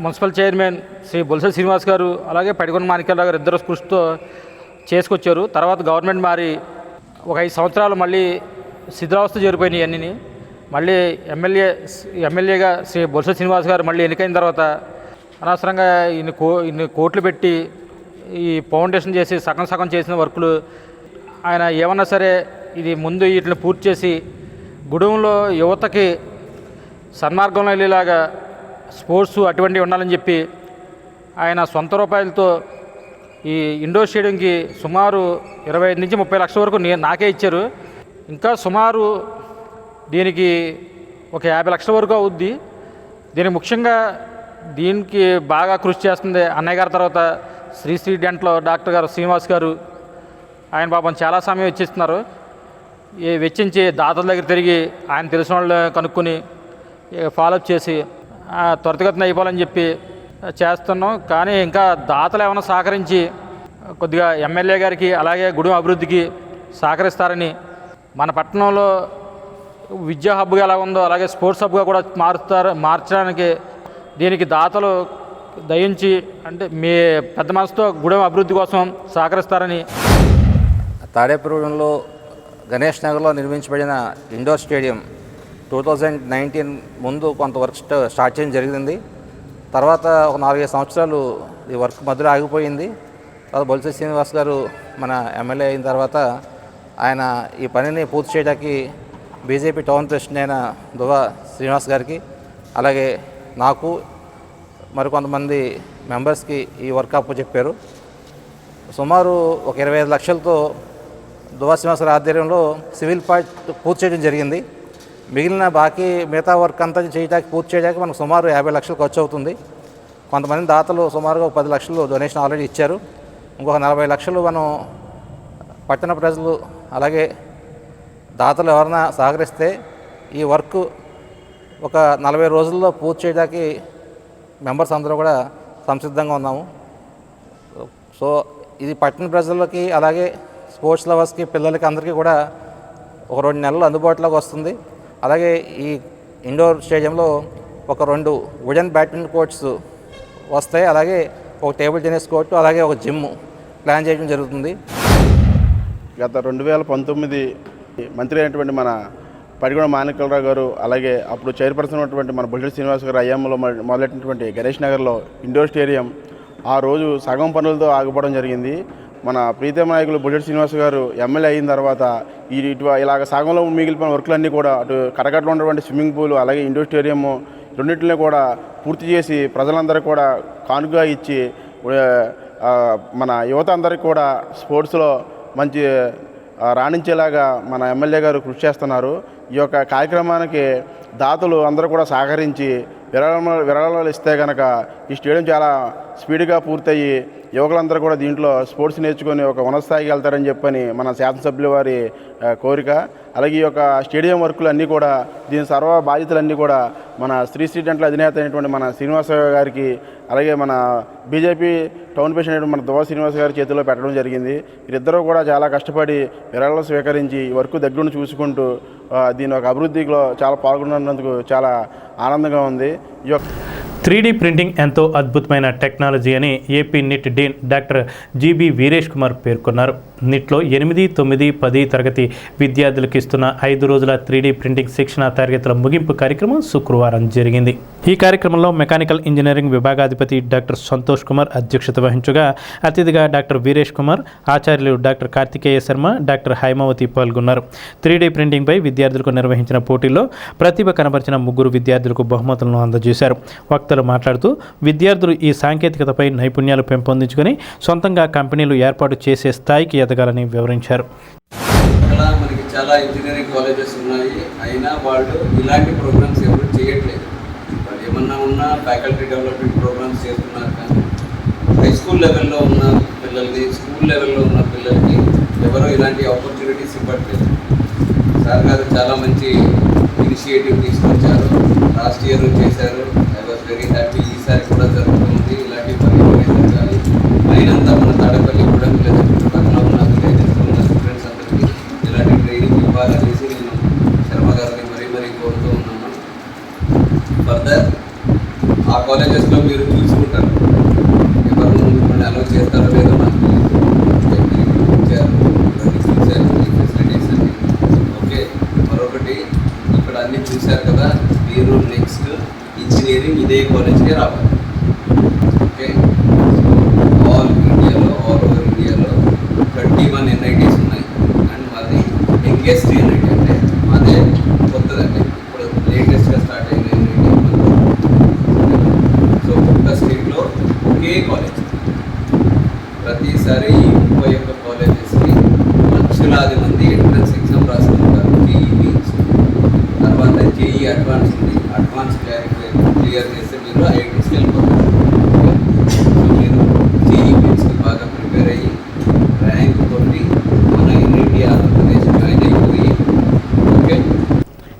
మున్సిపల్ చైర్మన్ శ్రీ బొల్స శ్రీనివాస్ గారు అలాగే పైడికొండ మాణిక్యాలరావు గారు ఇద్దరు కృషితో చేసుకొచ్చారు. తర్వాత గవర్నమెంట్ మారి ఒక 5 సంవత్సరాలు మళ్ళీ శిథిలావస్థ చేరిపోయినాయి అన్నీ. మళ్ళీ ఎమ్మెల్యేగా శ్రీ బొల్స శ్రీనివాస్ గారు మళ్ళీ ఎన్నికైన తర్వాత అనవసరంగా ఇన్ని కోట్లు పెట్టి ఈ ఫౌండేషన్ చేసి సగం చేసిన వర్కులు ఆయన ఏమన్నా సరే ఇది ముందు వీటిని పూర్తి చేసి గుడెంలో యువతకి సన్మార్గంలో వెళ్ళేలాగా స్పోర్ట్స్ అటువంటివి ఉండాలని చెప్పి ఆయన సొంత రూపాయలతో ఈ ఇండోర్ స్టేడియంకి సుమారు 25 నుంచి 30 లక్షల వరకు నాకే ఇచ్చారు. ఇంకా సుమారు దీనికి ఒక 50 లక్షల వరకు అవుద్ది. దీనికి ముఖ్యంగా దీనికి బాగా కృషి చేస్తుంది అన్నయ్య గారి తర్వాత శ్రీ డెంట్లో డాక్టర్ గారు శ్రీనివాస్ గారు. ఆయన పాపం చాలా సమయం వెచ్చిస్తున్నారు. వెచ్చించి దాతల దగ్గర తిరిగి ఆయన తెలిసిన వాళ్ళు కనుక్కొని ఫాలోఅప్ చేసి త్వరితగతిన అయిపోవాలని చెప్పి చేస్తున్నాం. కానీ ఇంకా దాతలు ఏమైనా సహకరించి కొద్దిగా ఎమ్మెల్యే గారికి అలాగే గుడి అభివృద్ధికి సహకరిస్తారని, మన పట్టణంలో విద్యా హబ్గా ఎలా ఉందో అలాగే స్పోర్ట్స్ హబ్గా కూడా మార్చడానికి దీనికి దాతలు దయించి అంటే మీ పెద్ద మనసుతో గుడి అభివృద్ధి కోసం సహకరిస్తారని. తాడేపల్లిగూడెంలో గణేష్ నగర్లో నిర్మించబడిన ఇండోర్ స్టేడియం 2019 ముందు కొంత వర్క్ స్టార్ట్ చేయడం జరిగింది. తర్వాత ఒక 4-5 సంవత్సరాలు ఈ వర్క్ మధ్యలో ఆగిపోయింది. తర్వాత బొల్స శ్రీనివాస్ గారు మన ఎమ్మెల్యే అయిన తర్వాత ఆయన ఈ పనిని పూర్తి చేయడానికి బీజేపీ టౌన్ ప్రెసిడెంట్ అయిన దువ్వ శ్రీనివాస్ గారికి అలాగే నాకు మరికొంతమంది మెంబర్స్కి ఈ వర్క్ అప్పచెప్పారు. సుమారు ఒక 25 లక్షలతో దువ్వ శ్రీనివాస్ గారి ఆధ్వర్యంలో సివిల్ పార్ట్ పూర్తి చేయడం జరిగింది. మిగిలిన మిగతా వర్క్ అంతా పూర్తి చేయడానికి మనకు సుమారు 50 లక్షలు ఖర్చు అవుతుంది. కొంతమంది దాతలు సుమారుగా 10 లక్షలు డొనేషన్ ఆల్రెడీ ఇచ్చారు. ఇంకొక 40 లక్షలు మనం పట్టణ ప్రజలు అలాగే దాతలు ఎవరైనా సహకరిస్తే ఈ వర్క్ ఒక 40 రోజుల్లో పూర్తి చేయడానికి మెంబర్స్ అందరూ కూడా సంసిద్ధంగా ఉన్నాము. సో ఇది పట్టణ ప్రజలకి అలాగే స్పోర్ట్స్ లవర్స్కి పిల్లలకి అందరికీ కూడా ఒక 2 నెలలు అందుబాటులోకి వస్తుంది. అలాగే ఈ ఇండోర్ స్టేడియంలో ఒక 2 వుడెన్ బ్యాడ్మింటన్ కోర్ట్స్ వస్తాయి. అలాగే ఒక టేబుల్ టెన్నిస్ కోర్టు అలాగే ఒక జిమ్ ప్లాన్ చేయడం జరుగుతుంది. గత 2019 మంత్రి అయినటువంటి మన పైడికొండ మాణిక్యాలరావు గారు అలాగే అప్పుడు చైర్పర్సన్ ఉన్నటువంటి మన బొల్స శ్రీనివాస్ గారు అయ్యమ్మలో మొదలెట్టినటువంటి గణేష్ నగర్లో ఇండోర్ స్టేడియం ఆ రోజు సగం పనులతో ఆగిపోవడం జరిగింది. మన ప్రీతమ నాయకులు బొల్స శ్రీనివాస్ గారు ఎమ్మెల్యే అయిన తర్వాత ఇలాగ సగంలో మిగిలిపోయిన వర్కులన్నీ కూడా అటు కరకట్లో ఉన్నటువంటి స్విమ్మింగ్ పూల్ అలాగే ఇండోర్ స్టేడియం రెండింటిని కూడా పూర్తి చేసి ప్రజలందరూ కూడా కానుకగా ఇచ్చి మన యువత అందరికీ కూడా స్పోర్ట్స్లో మంచి రాణించేలాగా మన ఎమ్మెల్యే గారు కృషి చేస్తున్నారు. ఈ యొక్క కార్యక్రమానికి దాతలు అందరూ కూడా సహకరించి విరాళాలు ఇస్తే కనుక ఈ స్టేడియం చాలా స్పీడ్గా పూర్తయ్యి యువకులందరూ కూడా దీంట్లో స్పోర్ట్స్ నేర్చుకొని ఒక ఉన్నత స్థాయికి వెళ్తారని చెప్పని మన శాసనసభ్యుల వారి కోరిక. అలాగే ఈ యొక్క స్టేడియం వర్కులు అన్నీ కూడా దీని సర్వ బాధ్యతలన్నీ కూడా మన శ్రీ డెంట్ల అధినేత అయినటువంటి మన శ్రీనివాస గారికి అలాగే మన బీజేపీ టౌన్ ప్రెసిడెంట్ అయినటువంటి మన దువ్వ శ్రీనివాస్ గారి చేతిలో పెట్టడం జరిగింది. వీరిద్దరూ కూడా చాలా కష్టపడి విరాళాలు స్వీకరించి ఈ వర్క్ దగ్గరుండి చూసుకుంటూ దీని ఒక అభివృద్ధిలో చాలా పాల్గొన్నందుకు చాలా ఆనందంగా ఉంది. ఈ యొక్క 3D ప్రింటింగ్ ఎంతో అద్భుతమైన టెక్నాలజీ అని AP neat dean doctor GB Veeresh Kumar పేర్కొన్నారు. నిట్లో 8, 9, 10 తరగతి విద్యార్థులకు ఇస్తున్న 5 రోజుల 3D ప్రింటింగ్ శిక్షణ తరగతుల ముగింపు కార్యక్రమం శుక్రవారం జరిగింది. ఈ కార్యక్రమంలో మెకానికల్ ఇంజనీరింగ్ విభాగాధిపతి డాక్టర్ సంతోష్ కుమార్ అధ్యక్షత వహించగా అతిథిగా డాక్టర్ వీరేష్ కుమార్, ఆచార్యులు డాక్టర్ కార్తికేయ శర్మ, డాక్టర్ హైమావతి పాల్గొన్నారు. 3D ప్రింటింగ్పై విద్యార్థులకు నిర్వహించిన పోటీల్లో ప్రతిభ కనబరిచిన 3 విద్యార్థులకు బహుమతులను అందజేశారు. వక్తలు మాట్లాడుతూ విద్యార్థులు ఈ సాంకేతికతపై నైపుణ్యాలు పెంపొందించుకొని సొంతంగా కంపెనీలు ఏర్పాటు చేసే స్థాయికి ఎదగాలని వివరించారు. మనకి చాలా ఇంజనీరింగ్ కాలేజెస్ ఉన్నాయి, అయినా వాళ్ళు ఇలాంటి ప్రోగ్రామ్స్ ఎవరు చేయట్లేదు. వాళ్ళు ఏమన్నా ఉన్నా ఫ్యాకల్టీ డెవలప్మెంట్ ప్రోగ్రామ్స్ చేస్తున్నారు, కానీ హై స్కూల్ లెవెల్లో ఉన్న పిల్లల్ని, స్కూల్ లెవెల్లో ఉన్న పిల్లలకి ఎవరో ఇలాంటి ఆపర్చునిటీస్ ఇవ్వట్లేదు. సార్ గారు చాలా మంచి ఇనిషియేటివ్ తీసుకొచ్చారు. లాస్ట్ ఇయర్ చేశారు. I was very happy. ఈసారి కూడా జరుగుతుంది. ఇలాంటి మరిన్ని జరగాలి. అయినంతా మన తాడేపల్లి కూడా చుట్టుపక్కల ఉన్న విలేజెస్లో ఉన్న స్టూడెంట్స్ అందరికీ ఇలాంటి ట్రైనింగ్ ఇవ్వాలనేసి నేను శర్మ గారిని మరీ కోరుతూ ఉన్నాను. ఫర్దర్ ఆ కాలేజెస్లో మీరు చూసుకుంటారు, ఎవరు మిమ్మల్ని అలౌ చేస్తారో లేదో నాకు చూశారు ఈ ఫెసిలిటీస్ అన్ని. ఓకే, మరొకటి ఇక్కడ అన్ని చూశారు కదా, మీరు నెక్స్ట్ ఇంజనీరింగ్ ఇదే కాలేజ్కే రావాలి. ఓకే, ఆల్ ఓవర్ ఇండియాలో 31 NITs ఉన్నాయి. అండ్ మాది యంగెస్ట్ NIT, అంటే మాదే కొత్తదండి, ఇప్పుడు లేటెస్ట్గా స్టార్ట్ అయిన NIT. సో ఒక్క స్టేట్లో ఒకే కాలేజ్. ప్రతిసారి ఈ 31 కాలేజెస్కి లక్షలాది మంది ఎంట్రన్స్ ఎగ్జామ్ రాస్తుంటారు. JEE మెయిన్స్ తర్వాత JEE అడ్వాన్స్ ఉంది. అడ్వాన్స్ క్లియర్ చేస్తే మీరు IITస్కి వెళ్ళిపోతారు. సో మీరు JEE మెయిన్స్కి బాగా ప్రిపేర్ అయ్యి ర్యాంక్ కొట్టి మన NIT ఆంధ్రప్రదేశ్ జాయిన్ అయిపోయి. ఓకే,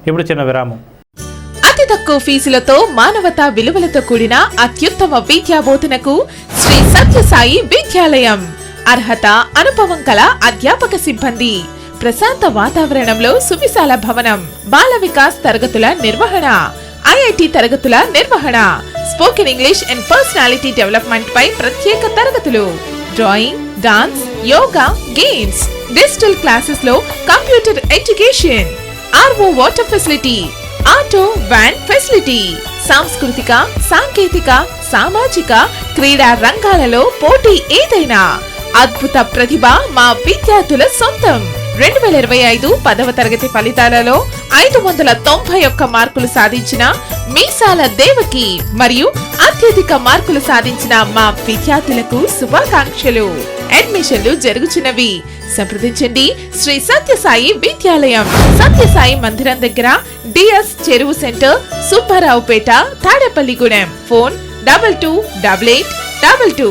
ఇప్పుడు చిన్న విరామం. అతి తక్కువ ఫీజులతో మానవతా విలువలతో కూడిన అత్యుత్తమ విద్యాబోధనకు శ్రీ సత్యసాయి విద్యాలయం. అర్హత, అనుభవం కల అధ్యాపక సిబ్బంది, ప్రశాంత వాతావరణంలో సువిశాల భవనం, బాల వికాస్ తరగతుల నిర్వహణ, IIT తరగతుల నిర్వహణ, spoken English and personality development పై ప్రత్యేక తరగతులు, drawing, dance, yoga, games, digital classes లో computer education, RO water facility, auto van facility, సాంస్కృతిక, సాంకేతిక, సామాజిక, క్రీడా రంగాలలో పోటీ ఏదైనా అద్భుత ప్రతిభ మా విద్యార్థుల సొంతం. 2025 10వ తరగతి ఫలితాలలో 591 మార్కులు సాధించిన మీసాల దేవకి మరియు అత్యధిక మార్కులు సాధించిన మా విద్యార్థులకు శుభాకాంక్షలు. అడ్మిషన్లు జరుగుతున్నవి. సంప్రదించండి శ్రీ సత్యసాయి విద్యాలయం, సత్యసాయి మందిరం దగ్గర, DS చెరువు centre, Subbaraopeta, Tadepalligudem. Phone 228822,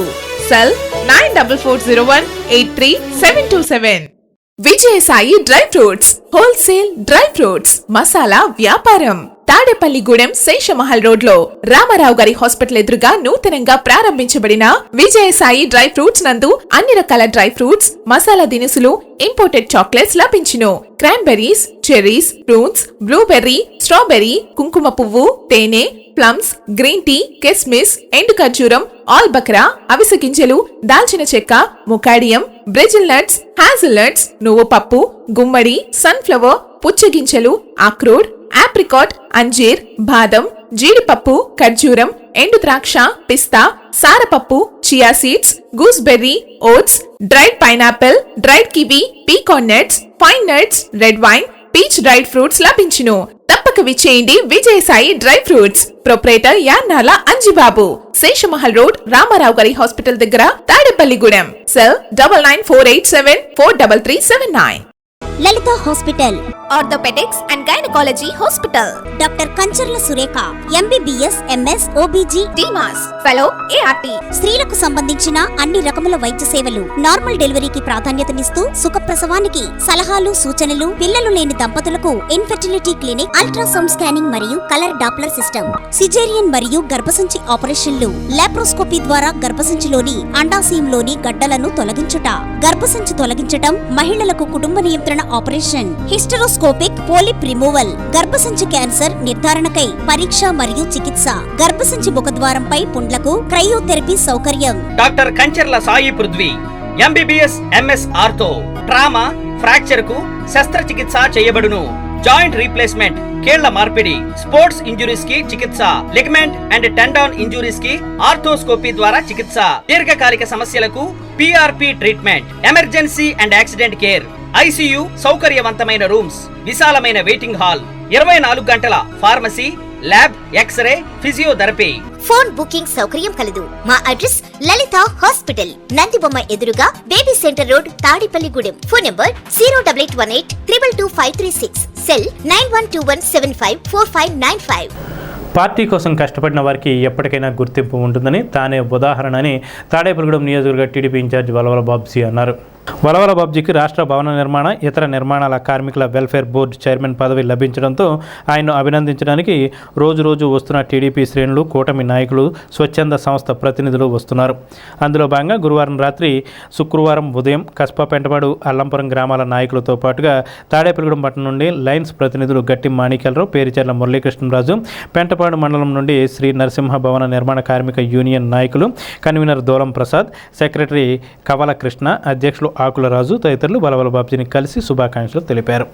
cell 9440183727. Vijayasai dry fruits, wholesale dry fruits masala వ్యాపారం. తాడేపల్లిగూడెం శేషమహల్ రోడ్ లో రామారావు గారి హాస్పిటల్ ఎదురుగా నూతనంగా ప్రారంభించబడిన విజయసాయి డ్రై ఫ్రూట్స్ నందు అన్ని రకాల డ్రై ఫ్రూట్స్, మసాలా దినుసులు, ఇంపోర్టెడ్ చాక్లెట్స్ లభించును. Cranberries, cherries, fruits, blueberry, strawberry, కుంకుమ పువ్వు, తేనె, ప్లమ్స్, గ్రీన్ టీ, కిస్మిస్, ఎండు ఖర్జూరం, ఆల్ బక్రా, అవిసె గింజలు, దాల్చిన చెక్క, ముకాడియం, బ్రెజిల్ నట్స్, హ్యాజల్ నట్స్, నువ్వు పప్పు, గుమ్మడి, సన్ఫ్లవర్, పుచ్చగింజలు, అక్రోడ్, ఆప్రికాట్, అంజీర్, బాదం, జీడిపప్పు, ఖర్జూరం, ఎండు ద్రాక్ష, పిస్తా, సారపప్పు, chia seeds, gooseberry, oats, dried pineapple, dried kiwi, pecan nuts, pine nuts, red wine, peach dried fruits లభించును. తప్పక విచ్చేయండి Vijayasai dry fruits. Proprietor Yannala Anjibabu, Seshamahal road, Ramarao గారి హాస్పిటల్ దగ్గర, Tadepalligudem. Cell 9948743379. Lalitha hospital, orthopaedics and gynaecology hospital. Doctor Kancharla Surekha, MBBS, MS, OBG, డిమాస్ fellow, ART. స్త్రీలకు సంబంధించిన అన్ని రకముల వైద్య సేవలు, నార్మల్ డెలివరీకి ప్రాధాన్యతనిస్తూ సుఖప్రసవానికి సలహాలు, సూచనలు, పిల్లలు లేని దంపతులకు ఇన్ఫెర్టిలిటీ క్లినిక్, అల్ట్రాసౌండ్ స్కానింగ్ మరియు కలర్ డాప్లర్ సిస్టమ్, సిజేరియన్ మరియు గర్భసంచి ఆపరేషన్లు, లాప్రోస్కోపీ ద్వారా గర్భసంచిలోని అండాశయంలోని గడ్డలను తొలగించుట, గర్భసంచి తొలగించటం, మహిళలకు కుటుంబ నియంత్రణ ఆపరేషన్, హిస్టరోస్కోపిక్ పోలిప్ రిమూవల్, గర్భసంచి క్యాన్సర్ నిర్ధారణకై పరీక్ష మరియు చికిత్స, గర్భసంచి ముఖద్వారంపై పుండ్లకు క్రయోథెరపీ సౌకర్యం. Doctor Kancharla Sai Prithvi, MBBS, MS ortho, trauma, fracture కు శస్త్రచికిత్స చేయబడును. జాయింట్ రీప్లేస్మెంట్, కీళ్ల మార్పిడి, స్పోర్ట్స్ ఇంజురీస్ కి చికిత్స, లిగమెంట్ అండ్ టెండాన్ ఇంజురీస్ కి ఆర్థోస్కోపీ ద్వారా చికిత్స, దీర్ఘకాలిక సమస్యలకు PRP treatment, emergency and accident care, ICU సౌకర్యవంతమైన రూమ్స్, విశాలమైన వెయిటింగ్ హాల్, 24 గంటల pharmacy, lab, x ray, physiotherapy. Phone booking సౌకర్యం కలదు. మా అడ్రస్ లలిత హాస్పిటల్, నందిబొమ్మ ఎదురుగా, baby centre road, Tadepalligudem. Phone number 08818222536, cell 9121754595. Party కోసం కష్టపడిన వారికి ఎప్పటికైనా గుర్తింపు ఉంటుందని, తానే ఉదాహరణ అని తాడేపల్లిగూడెం నియోజకవర్గ టీడీపీ ఇన్ఛార్జ్ వలవల బాబ్జీ అన్నారు. వలవల బాబ్జీకి రాష్ట్ర భవన నిర్మాణ ఇతర నిర్మాణాల కార్మికుల వెల్ఫేర్ బోర్డు చైర్మన్ పదవి లభించడంతో ఆయన్ను అభినందించడానికి రోజు వస్తున్న టీడీపీ శ్రేణులు, కూటమి నాయకులు, స్వచ్ఛంద సంస్థ ప్రతినిధులు వస్తున్నారు. అందులో భాగంగా గురువారం రాత్రి, శుక్రవారం ఉదయం కస్బా పెంటపాడు, అల్లంపురం గ్రామాల నాయకులతో పాటుగా తాడేపల్లిగూడెం పట్టణం నుండి లయన్స్ ప్రతినిధులు గట్టి మాణిక్యాలరావు, పేరిచెర్ల మురళీకృష్ణరాజు, పెంటపాడు మండలం నుండి శ్రీ నరసింహ భవన నిర్మాణ కార్మిక యూనియన్ నాయకులు, కన్వీనర్ దోలం ప్రసాద్, సెక్రటరీ కవల కృష్ణ, అధ్యక్షులు ఆకుల రాజు తదితరులు వలవల బాబ్జీని కలిసి శుభాకాంక్షలు తెలిపారు.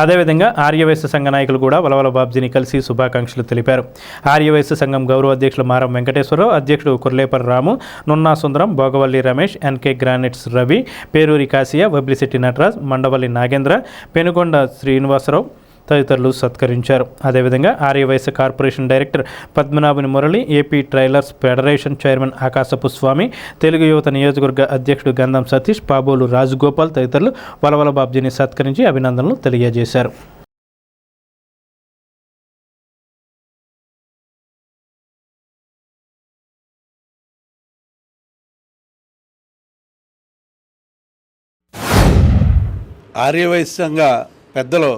అదేవిధంగా ఆర్యవైశ్య సంఘ నాయకులు కూడా వలవల బాబ్జీని కలిసి శుభాకాంక్షలు తెలిపారు. ఆర్యవైశ్య సంఘం గౌరవ అధ్యక్షులు మారం వెంకటేశ్వరరావు, అధ్యక్షుడు కుర్లేపర్ రాము, నున్నా సుందరం, భోగవల్లి రమేష్, ఎన్కే గ్రానైట్స్ రవి, పేరూరి కాసియా, వబ్లిశెట్టి నటరాజ్, మండవల్లి నాగేంద్ర, పెనుగొండ శ్రీనివాసరావు తదితరులు సత్కరించారు. అదేవిధంగా Aryavysya corporation director Padmanabhuni Murali, AP trailers federation chairman Akasapu Swamy, Telugu యువత నియోజకవర్గ అధ్యక్షుడు గంధం సతీష్, పాబోలు రాజగోపాల్ తదితరులు వలవల బాబ్జీని సత్కరించి అభినందనలు తెలియజేశారు. ఆర్యవైశ్య సంఘ పెద్దలు,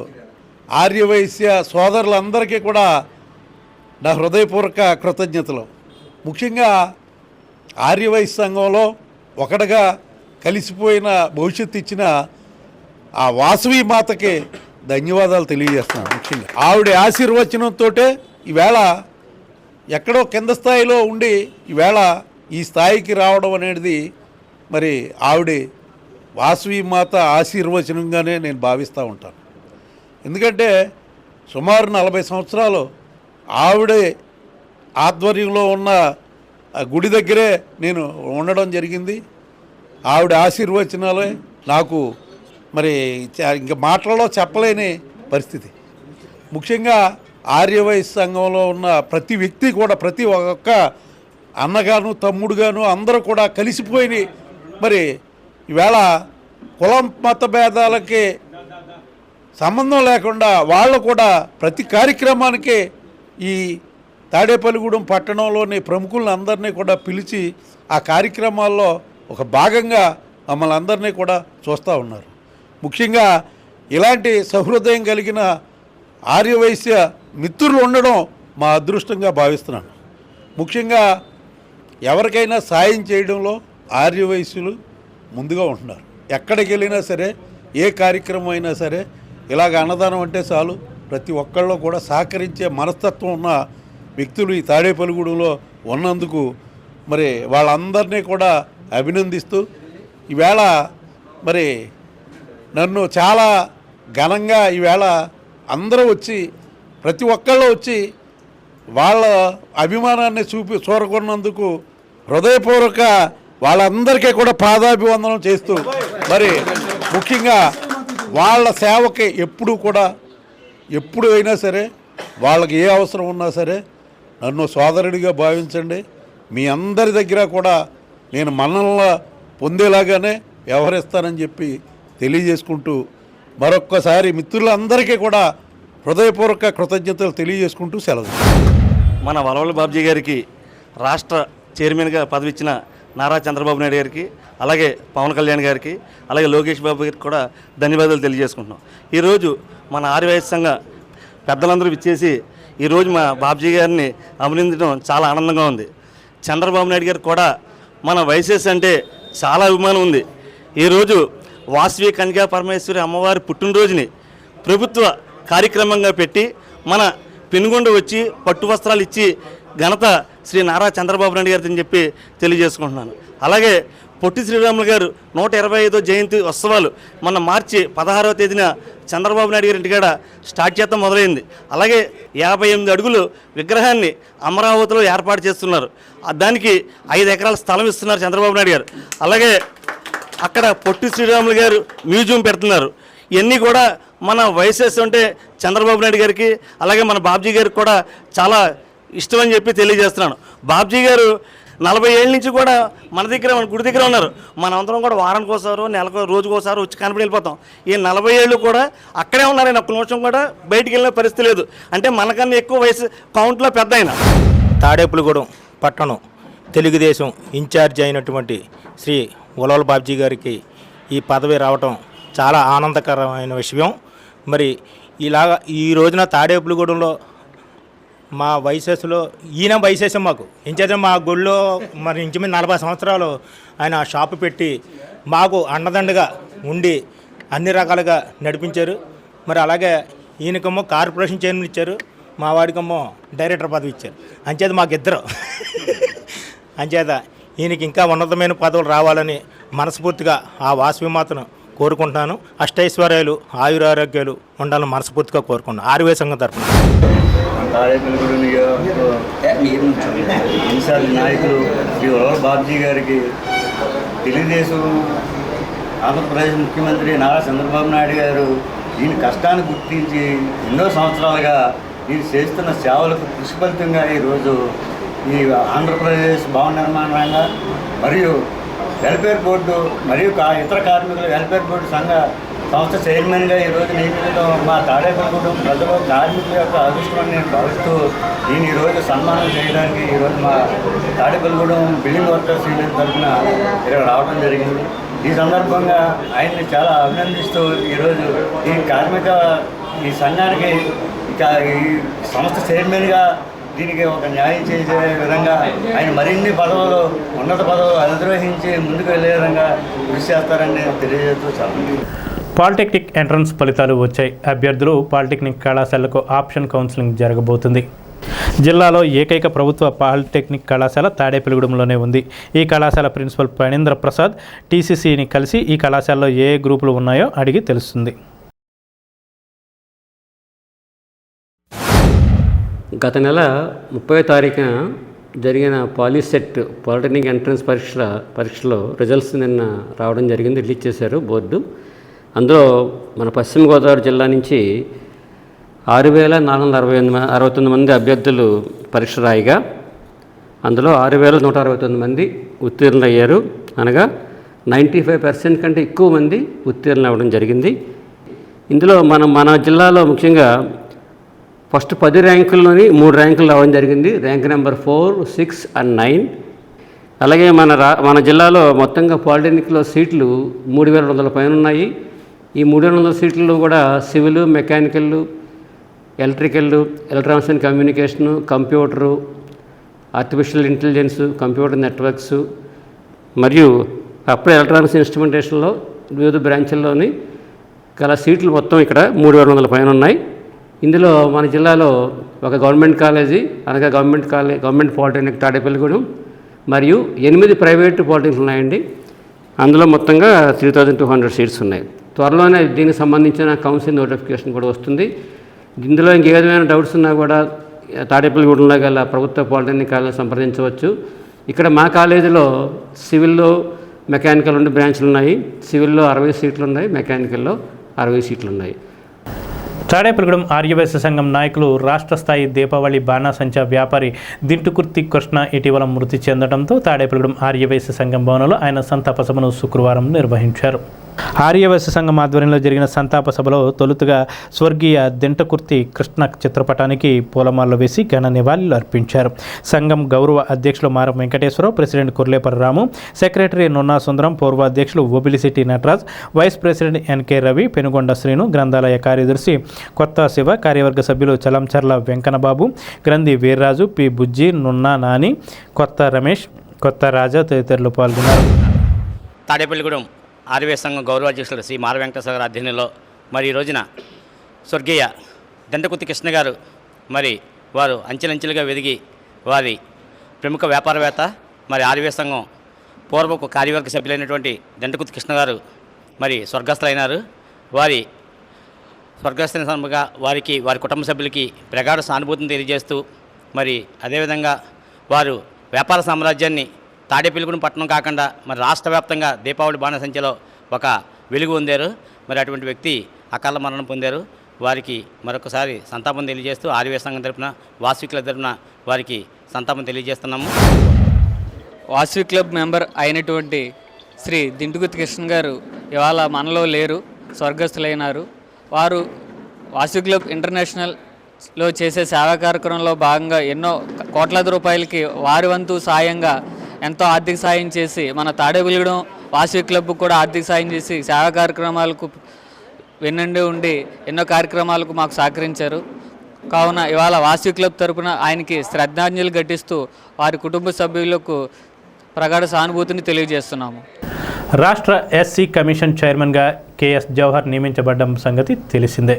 ఆర్యవైశ్య సోదరులందరికీ కూడా నా హృదయపూర్వక కృతజ్ఞతలు. ముఖ్యంగా ఆర్యవైశ్య సంఘంలో ఒకటిగా కలిసిపోయిన భవిష్యత్తు ఇచ్చిన ఆ వాసవి మాతకి ధన్యవాదాలు తెలియజేస్తున్నాను. ముఖ్యంగా ఆవిడ ఆశీర్వచనంతో ఈవేళ ఎక్కడో కింద స్థాయిలో ఉండి ఈవేళ ఈ స్థాయికి రావడం అనేది మరి ఆవిడ వాసవి మాత ఆశీర్వచనంగానే నేను భావిస్తూ ఉంటాను. ఎందుకంటే సుమారు 40 సంవత్సరాలు ఆవిడే ఆధ్వర్యంలో ఉన్న గుడి దగ్గరే నేను ఉండడం జరిగింది. ఆవిడ ఆశీర్వచనాలే నాకు మరి ఇంకా మాటలలో చెప్పలేని పరిస్థితి. ముఖ్యంగా ఆర్యవైశ్య సంఘంలో ఉన్న ప్రతి వ్యక్తి కూడా, ప్రతి ఒక్క అన్నగాను తమ్ముడుగాను అందరూ కూడా కలిసిపోయి మరి ఈవేళ కులం మత భేదాలకి సంబంధం లేకుండా వాళ్ళు కూడా ప్రతి కార్యక్రమానికి ఈ తాడేపల్లిగూడెం పట్టణంలోని ప్రముఖులను అందరినీ కూడా పిలిచి ఆ కార్యక్రమాల్లో ఒక భాగంగా మమ్మల్ని అందరినీ కూడా చూస్తూ ఉన్నారు. ముఖ్యంగా ఇలాంటి సహృదయం కలిగిన ఆర్యవైశ్య మిత్రులు ఉండడం మా అదృష్టంగా భావిస్తున్నాను. ముఖ్యంగా ఎవరికైనా సాయం చేయడంలో ఆర్యవైశ్యులు ముందుగా ఉంటున్నారు. ఎక్కడికి వెళ్ళినా సరే, ఏ కార్యక్రమం అయినా సరే, ఇలాగ అన్నదానం అంటే చాలు ప్రతి ఒక్కళ్ళు కూడా సహకరించే మనస్తత్వం ఉన్న వ్యక్తులు ఈ తాడేపల్లిగూడెంలో ఉన్నందుకు మరి వాళ్ళందరినీ కూడా అభినందిస్తూ ఈవేళ మరి నన్ను చాలా ఘనంగా ఈవేళ అందరూ వచ్చి ప్రతి ఒక్కళ్ళు వచ్చి వాళ్ళ అభిమానాన్ని చూరగొన్నందుకు హృదయపూర్వక వాళ్ళందరికీ కూడా పాదాభివందనం చేస్తూ మరి ముఖ్యంగా వాళ్ళ సేవకి ఎప్పుడు అయినా సరే వాళ్ళకి ఏ అవసరం ఉన్నా సరే నన్ను సోదరుడిగా భావించండి. మీ అందరి దగ్గర కూడా నేను మన్ననలు పొందేలాగానే వ్యవహరిస్తానని చెప్పి తెలియజేసుకుంటూ మరొక్కసారి మిత్రులందరికీ కూడా హృదయపూర్వక కృతజ్ఞతలు తెలియజేసుకుంటూ సెలవు. మన వలవల బాబ్జీ గారికి రాష్ట్ర చైర్మన్గా పదవి ఇచ్చిన నారా చంద్రబాబు నాయుడు గారికి, అలాగే పవన్ కళ్యాణ్ గారికి, అలాగే లోకేష్ బాబు గారికి కూడా ధన్యవాదాలు తెలియజేసుకుంటున్నాం. ఈరోజు మన ఆర్యవైశ్య సంఘ పెద్దలందరూ ఇచ్చేసి ఈరోజు మా బాబ్జీ గారిని అభినందించడం చాలా ఆనందంగా ఉంది. చంద్రబాబు నాయుడు గారికి కూడా మన వైసెస్ అంటే చాలా అభిమానం ఉంది. ఈరోజు వాసవి కన్యకా పరమేశ్వరి అమ్మవారి పుట్టినరోజుని ప్రభుత్వ కార్యక్రమంగా పెట్టి మన పెనుగొండ వచ్చి పట్టు వస్త్రాలు ఇచ్చి ఘనత శ్రీ నారా చంద్రబాబు నాయుడు గారిని చెప్పి తెలియజేసుకుంటున్నాను. అలాగే పొట్టి శ్రీరాములు గారు 125వ జయంతి ఉత్సవాలు మన మార్చి 16వ తేదీన చంద్రబాబు నాయుడు గారి ఇంటికాడ స్టార్ట్ చేద్దాం మొదలైంది. అలాగే 58 అడుగులు విగ్రహాన్ని అమరావతిలో ఏర్పాటు చేస్తున్నారు. దానికి 5 ఎకరాల స్థలం ఇస్తున్నారు చంద్రబాబు నాయుడు గారు. అలాగే అక్కడ పొట్టి శ్రీరాములు గారు మ్యూజియం పెడుతున్నారు. ఇవన్నీ కూడా మన వైఎస్ఎస్ అంటే చంద్రబాబు నాయుడు గారికి, అలాగే మన బాబ్జీ గారికి కూడా చాలా ఇష్టం అని చెప్పి తెలియజేస్తున్నాను. బాబ్జీ గారు 40 ఏళ్ళ నుంచి కూడా మన దగ్గర, మన గుడి దగ్గర ఉన్నారు. మనందరం కూడా వారానికి ఒకసారి, నెలకు రోజుకోసారి వచ్చి కనపడి వెళ్ళిపోతాం. ఈ 40 ఏళ్ళు కూడా అక్కడే ఉన్నారు. ఆయన ఒక్క నిమిషం కూడా బయటికి వెళ్ళిన పరిస్థితి లేదు. అంటే మనకన్నా ఎక్కువ వయసు కౌంట్లో పెద్ద ఆయన. తాడేపల్లిగూడెం పట్టణం తెలుగుదేశం ఇన్ఛార్జ్ అయినటువంటి శ్రీ వలవల బాబ్జీ గారికి ఈ పదవి రావటం చాలా ఆనందకరమైన విషయం. మరి ఇలాగా ఈ రోజున తాడేపులగూడెంలో మా వైసెస్లో ఈయన వైసెస్ మాకు ఇంచేత మా గుళ్ళో మరి ఇంచుమించు 40 సంవత్సరాలు ఆయన షాపు పెట్టి మాకు అండదండగా ఉండి అన్ని రకాలుగా నడిపించారు. మరి అలాగే ఈయనకేమో కార్పొరేషన్ చైర్మన్ ఇచ్చారు, మా వాడికేమో డైరెక్టర్ పదవి ఇచ్చారు. అంచేత మాకిద్దరు అంచేత ఈయనకి ఇంకా ఉన్నతమైన పదవులు రావాలని మనస్ఫూర్తిగా ఆ వాసవిమాతను కోరుకుంటున్నాను. అష్టైశ్వర్యాలు ఆయురారోగ్యాలు ఉండాలని మనస్ఫూర్తిగా కోరుకున్నాను ఆర్వే సంఘం తరఫున. తాడేపల్లిగూడెం నియోజకవర్గ నాయకులు శ్రీ వల్లభ బాబ్జీ గారికి తెలుగుదేశం ఆంధ్రప్రదేశ్ ముఖ్యమంత్రి నారా చంద్రబాబు నాయుడు గారు దీని కష్టాన్ని గుర్తించి ఎన్నో సంవత్సరాలుగా వీరు చేస్తున్న సేవలకు కృషి ఫలితంగా ఈరోజు ఈ ఆంధ్రప్రదేశ్ భవన నిర్మాణ రంగం మరియు వెల్ఫేర్ బోర్డు మరియు ఇతర కార్మికుల వెల్ఫేర్ బోర్డు సంస్థ చైర్మన్గా ఈరోజు నియమించడం మా తాడేపల్లిగూడెం ప్రజలు కార్మికుల యొక్క అదృష్టం నేను భావిస్తూ దీన్ని ఈరోజు సన్మానం చేయడానికి ఈరోజు మా తాడేపల్లిగూడెం బిల్డింగ్ వర్కర్స్ యూనియన్ తరఫున ఇక్కడ రావడం జరిగింది. ఈ సందర్భంగా ఆయన్ని చాలా అభినందిస్తూ ఈరోజు ఈ సంఘానికి ఇక ఈ సంస్థ చైర్మన్గా దీనికి ఒక న్యాయం చేసే విధంగా ఆయన మరిన్ని పదవులు ఉన్నత పదవులు అధిరోహించి ముందుకు వెళ్ళే విధంగా కృషి చేస్తారని తెలియజేస్తూ చాలా. పాలిటెక్నిక్ ఎంట్రన్స్ ఫలితాలు వచ్చాయి. అభ్యర్థులు పాలిటెక్నిక్ కళాశాలకు ఆప్షన్ కౌన్సిలింగ్ జరగబోతుంది. జిల్లాలో ఏకైక ప్రభుత్వ పాలిటెక్నిక్ కళాశాల తాడేపల్లిగూడెంలోనే ఉంది. ఈ కళాశాల ప్రిన్సిపల్ ఫణీంద్ర ప్రసాద్ టీసీసీని కలిసి ఈ కళాశాలలో ఏ గ్రూపులు ఉన్నాయో అడిగి తెలుస్తుంది. గత నెల 30వ తారీఖున జరిగిన పాలిసెట్ పాలిటెక్నిక్ ఎంట్రన్స్ పరీక్షలో రిజల్ట్స్ నిన్న రావడం జరిగింది, రిలీజ్ చేశారు బోర్డు. అందులో మన పశ్చిమ గోదావరి జిల్లా నుంచి 6,469 మంది అభ్యర్థులు పరీక్ష రాయిగా అందులో 6,169 మంది ఉత్తీర్ణులయ్యారు. అనగా 95% కంటే ఎక్కువ మంది ఉత్తీర్ణులు అవ్వడం జరిగింది. ఇందులో మన జిల్లాలో ముఖ్యంగా ఫస్ట్ 10 ర్యాంకుల్లోని 3 ర్యాంకులు రావడం జరిగింది. Rank number 4, 6 and 9. అలాగే మన జిల్లాలో మొత్తంగా పాలిటెక్నిక్లో సీట్లు 3,200 పైన ఉన్నాయి. ఈ 3,200 సీట్లలో కూడా civil, mechanical, electrical, electronics and communication, computer, artificial intelligence, computer networks మరియు అప్పుడే ఎలక్ట్రానిక్స్ ఇన్స్ట్రుమెంటేషన్లో వివిధ బ్రాంచ్ల్లోని గల సీట్లు మొత్తం ఇక్కడ 3,200 పైన ఉన్నాయి. ఇందులో మన జిల్లాలో ఒక గవర్నమెంట్ కాలేజీ అనగా గవర్నమెంట్ పాలిటెక్నిక్ తాడేపల్లిగూడెం మరియు 8 ప్రైవేటు పాలిటెక్నిక్లు ఉన్నాయండి. అందులో మొత్తంగా 3,200 సీట్స్ ఉన్నాయి. త్వరలోనే దీనికి సంబంధించిన కౌన్సిలింగ్ నోటిఫికేషన్ కూడా వస్తుంది. ఇందులో ఇంకే విధమైన డౌట్స్ ఉన్నా కూడా తాడేపల్లిగూడెంలో గల ప్రభుత్వ పాలిటెక్నిక్ కాలేజీ సంప్రదించవచ్చు. ఇక్కడ మా కాలేజీలో సివిల్లో, మెకానికల్ 2 బ్రాంచ్లు ఉన్నాయి. సివిల్లో 60 సీట్లు ఉన్నాయి, మెకానికల్లో 60 సీట్లు ఉన్నాయి. తాడేపల్లిగూడెం ఆర్యవైశ్య సంఘం నాయకులు రాష్ట్ర స్థాయి దీపావళి బాణాసంచా వ్యాపారి దింటుకుర్తి కృష్ణ ఇటీవల మృతి చెందడంతో తాడేపల్లిగూడెం ఆర్యవైశ్య సంఘం భవనంలో ఆయన సంతాప సభను శుక్రవారం నిర్వహించారు. ఆర్యవైశ్య సంఘం ఆధ్వర్యంలో జరిగిన సంతాప సభలో తొలుతగా స్వర్గీయ దింటకుర్తి కృష్ణ చిత్రపటానికి పూలమాలలు వేసి ఘన నివాళులు అర్పించారు. సంఘం గౌరవ అధ్యక్షులు మారం వెంకటేశ్వరరావు, ప్రెసిడెంట్ కుర్లేపర్రి రాము, సెక్రటరీ నున్నా సుందరం, పూర్వ అధ్యక్షులు Obilisetti Nataraj, vice president NK Ravi, Penugonda Srinu, గ్రంథాలయ కార్యదర్శి కొత్త శివ, కార్యవర్గ సభ్యులు చలంచర్ల వెంకన్నబాబు, గ్రంథి వీర్రాజు, పి బుజ్జి, నున్నా నాని, కొత్త రమేష్, కొత్త రాజా తదితరులు పాల్గొన్నారు. తాడేపల్లిగూడెం ఆర్యవైశ్య సంఘం గౌరవ అధ్యక్షులు శ్రీ మార వెంకటేశ్వర గారి ఆధ్వర్యంలో మరి ఈ రోజున స్వర్గీయ దింటకుర్తి కృష్ణ గారు మరి వారు అంచెలంచెలుగా వెదిగి వారి ప్రముఖ వ్యాపారవేత్త మరి ఆర్యవైశ్య సంఘం పూర్వపు కార్యవర్గ సభ్యులైనటువంటి దింటకుర్తి కృష్ణ గారు మరి స్వర్గస్థులైనారు. వారి స్వర్గస్థులైన సందర్భంగా వారికి, వారి కుటుంబ సభ్యులకి ప్రగాఢ సానుభూతిని తెలియజేస్తూ మరి అదేవిధంగా వారు వ్యాపార సామ్రాజ్యాన్ని తాడేపల్లిగూడెం పట్టణం కాకుండా మరి రాష్ట్ర వ్యాప్తంగా దీపావళి బాణసంచలో ఒక వెలుగు పొందారు. మరి అటువంటి వ్యక్తి అకాల మరణం పొందారు. వారికి మరొకసారి సంతాపం తెలియజేస్తూ ఆర్యవైశ్య సంఘం తరపున, వాసవి క్లబ్ తరపున వారికి సంతాపం తెలియజేస్తున్నాము. వాసవి క్లబ్ మెంబర్ అయినటువంటి శ్రీ దింటుకుర్తి కృష్ణ గారు ఇవాళ మనలో లేరు, స్వర్గస్థులైనారు. వారు వాసవి క్లబ్ ఇంటర్నేషనల్లో చేసే సేవా కార్యక్రమంలో భాగంగా ఎన్నో కోట్లాది రూపాయలకి వారి వంతు సాయంగా ఎంతో ఆర్థిక సాయం చేసి మన తాడేపల్లిగూడెం వాసవి క్లబ్ కూడా ఆర్థిక సాయం చేసి సేవా కార్యక్రమాలకు వెన్నండి ఉండి ఎన్నో కార్యక్రమాలకు మాకు సహకరించారు. కావున ఇవాళ వాసవి క్లబ్ తరపున ఆయనకి శ్రద్ధాంజలి ఘటిస్తూ వారి కుటుంబ సభ్యులకు ప్రగాఢ సానుభూతిని తెలియజేస్తున్నాము. రాష్ట్ర ఎస్సీ కమిషన్ చైర్మన్గా కేఎస్ జవహర్ నియమించబడ్డ సంగతి తెలిసిందే.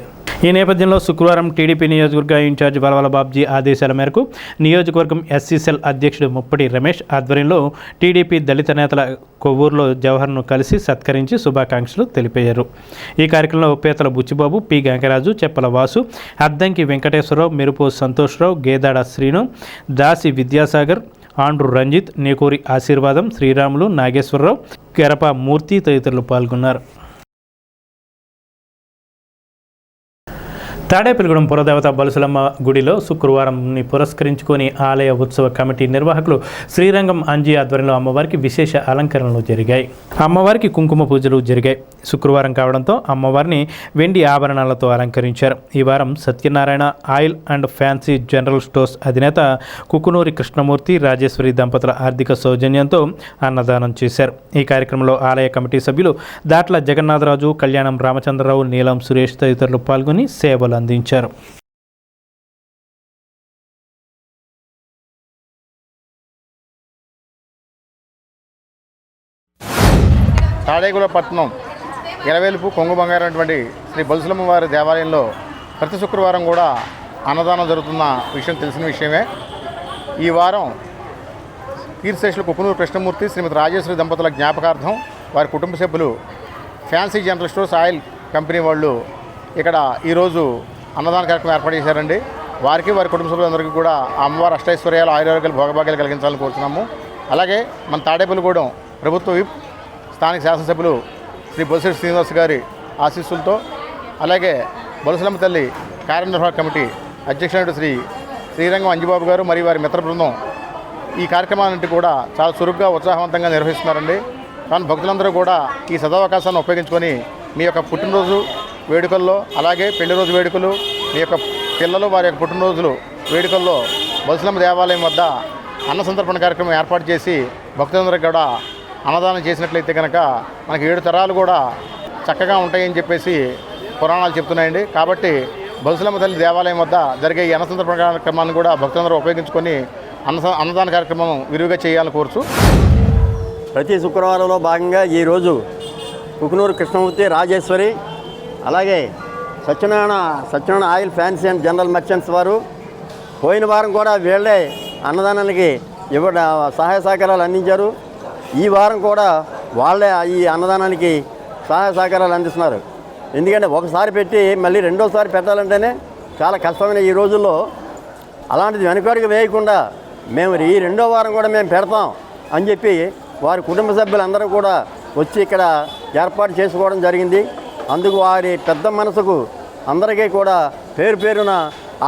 ఈ నేపథ్యంలో శుక్రవారం టీడీపీ నియోజకవర్గ ఇన్ఛార్జ్ వలవల బాబ్జీ ఆదేశాల మేరకు నియోజకవర్గం ఎస్సీ సెల్ అధ్యక్షుడు ముప్పటి రమేష్ ఆధ్వర్యంలో టీడీపీ దళిత నేతల కొవ్వూరులో జవహర్ను కలిసి సత్కరించి శుభాకాంక్షలు తెలిపారు. ఈ కార్యక్రమంలో పేతల బుచ్చిబాబు, పి గంగరాజు, చెప్పల వాసు, అద్దంకి వెంకటేశ్వరరావు, మెరుపు సంతోష్రావు, గేదాడ శ్రీను, దాసి విద్యాసాగర్, ఆండ్రు రంజిత్, నేకూరి ఆశీర్వాదం, శ్రీరాములు, నాగేశ్వరరావు, కెరప మూర్తి తదితరులు పాల్గొన్నారు. తాడేపల్లిగూడెం పురదేవత బలుసులమ్మ గుడిలో శుక్రవారంని పురస్కరించుకొని ఆలయ ఉత్సవ కమిటీ నిర్వాహకులు శ్రీరంగం అంజీ ఆధ్వర్యంలో అమ్మవారికి విశేష అలంకరణలు జరిగాయి. అమ్మవారికి కుంకుమ పూజలు జరిగాయి. శుక్రవారం కావడంతో అమ్మవారిని వెండి ఆభరణాలతో అలంకరించారు. ఈ వారం Satyanarayana oil and fancy general stores అధినేత కుకునూరి కృష్ణమూర్తి, రాజేశ్వరి దంపతుల ఆర్థిక సౌజన్యంతో అన్నదానం చేశారు. ఈ కార్యక్రమంలో ఆలయ కమిటీ సభ్యులు దాట్ల జగన్నాథరాజు, కళ్యాణం రామచంద్రరావు, నీలం సురేష్ తదితరులు పాల్గొని సేవలు అందించారు. తాడేగులపట్నం ఎలవేలుపు కొంగు బంగారం అటువంటి శ్రీ బలుసులమ్మ వారి దేవాలయంలో ప్రతి శుక్రవారం కూడా అన్నదానం జరుగుతున్న విషయం తెలిసిన విషయమే. ఈ వారం కీర్తిశేషులు కుకునూరు కృష్ణమూర్తి, శ్రీమతి రాజేశ్వరి దంపతుల జ్ఞాపకార్థం వారి కుటుంబ సభ్యులు fancy general stores oil company వాళ్ళు ఇక్కడ ఈరోజు అన్నదాన కార్యక్రమం ఏర్పాటు చేశారండి. వారికి వారి కుటుంబ సభ్యులందరికీ కూడా అమ్మవారి అష్టైశ్వర్యాలు, ఆయుర్వేదాలు, భోగభాగ్యాలు కలిగించాలని కోరుతున్నాము. అలాగే మన తాడేపల్లిగూడెం ప్రభుత్వ విప్, స్థానిక శాసనసభ్యులు శ్రీ బొలిశెట్టి శ్రీనివాస్ గారి ఆశీస్సులతో, అలాగే బొలసలమ్మ తల్లి కార్యనిర్వాహక కమిటీ అధ్యక్షుడు శ్రీరంగం అంజిబాబు గారు మరియు వారి మిత్ర బృందం ఈ కార్యక్రమాలన్నింటి కూడా చాలా చురుగ్గా, ఉత్సాహవంతంగా నిర్వహిస్తున్నారండి. కానీ భక్తులందరూ కూడా ఈ సదవకాశాన్ని ఉపయోగించుకొని మీ యొక్క పుట్టినరోజు వేడుకల్లో, అలాగే పెళ్లి రోజు వేడుకలు, మీ యొక్క పిల్లలు వారి యొక్క పుట్టినరోజులు వేడుకల్లో బొలసలమ్మ దేవాలయం వద్ద అన్న సంతర్పణ కార్యక్రమం ఏర్పాటు చేసి భక్తులందరికీ కూడా అన్నదానం చేసినట్లయితే కనుక మనకి 7 తరాలు కూడా చక్కగా ఉంటాయని చెప్పేసి పురాణాలు చెప్తున్నాయండి. కాబట్టి బొలసలమ్మ తల్లి దేవాలయం వద్ద జరిగే ఈ అన్న సంతర్పణ కార్యక్రమాన్ని కూడా భక్తులందరూ ఉపయోగించుకొని అన్నదాన కార్యక్రమం విరివిగా చేయాలని కోరుచు. ప్రతి శుక్రవారంలో భాగంగా ఈరోజు కుకునూరు కృష్ణమూర్తి, రాజేశ్వరి, అలాగే Satyanarayana oil fancy and general merchants వారు పోయిన వారం కూడా వీళ్ళే అన్నదానానికి సహాయ సహకారాలు అందించారు. ఈ వారం కూడా వాళ్ళే ఈ అన్నదానానికి సహాయ సహకారాలు అందిస్తున్నారు. ఎందుకంటే ఒకసారి పెట్టి మళ్ళీ రెండోసారి పెట్టాలంటేనే చాలా కష్టమైన ఈ రోజుల్లో అలాంటిది వెనుకడుగు వేయకుండా మేము ఈ 2వ వారం కూడా మేము పెడతాం అని చెప్పి వారి కుటుంబ సభ్యులందరూ కూడా వచ్చి ఇక్కడ ఏర్పాటు చేసుకోవడం జరిగింది. అందుకు వారి పెద్ద మనసుకు అందరికీ కూడా పేరు పేరున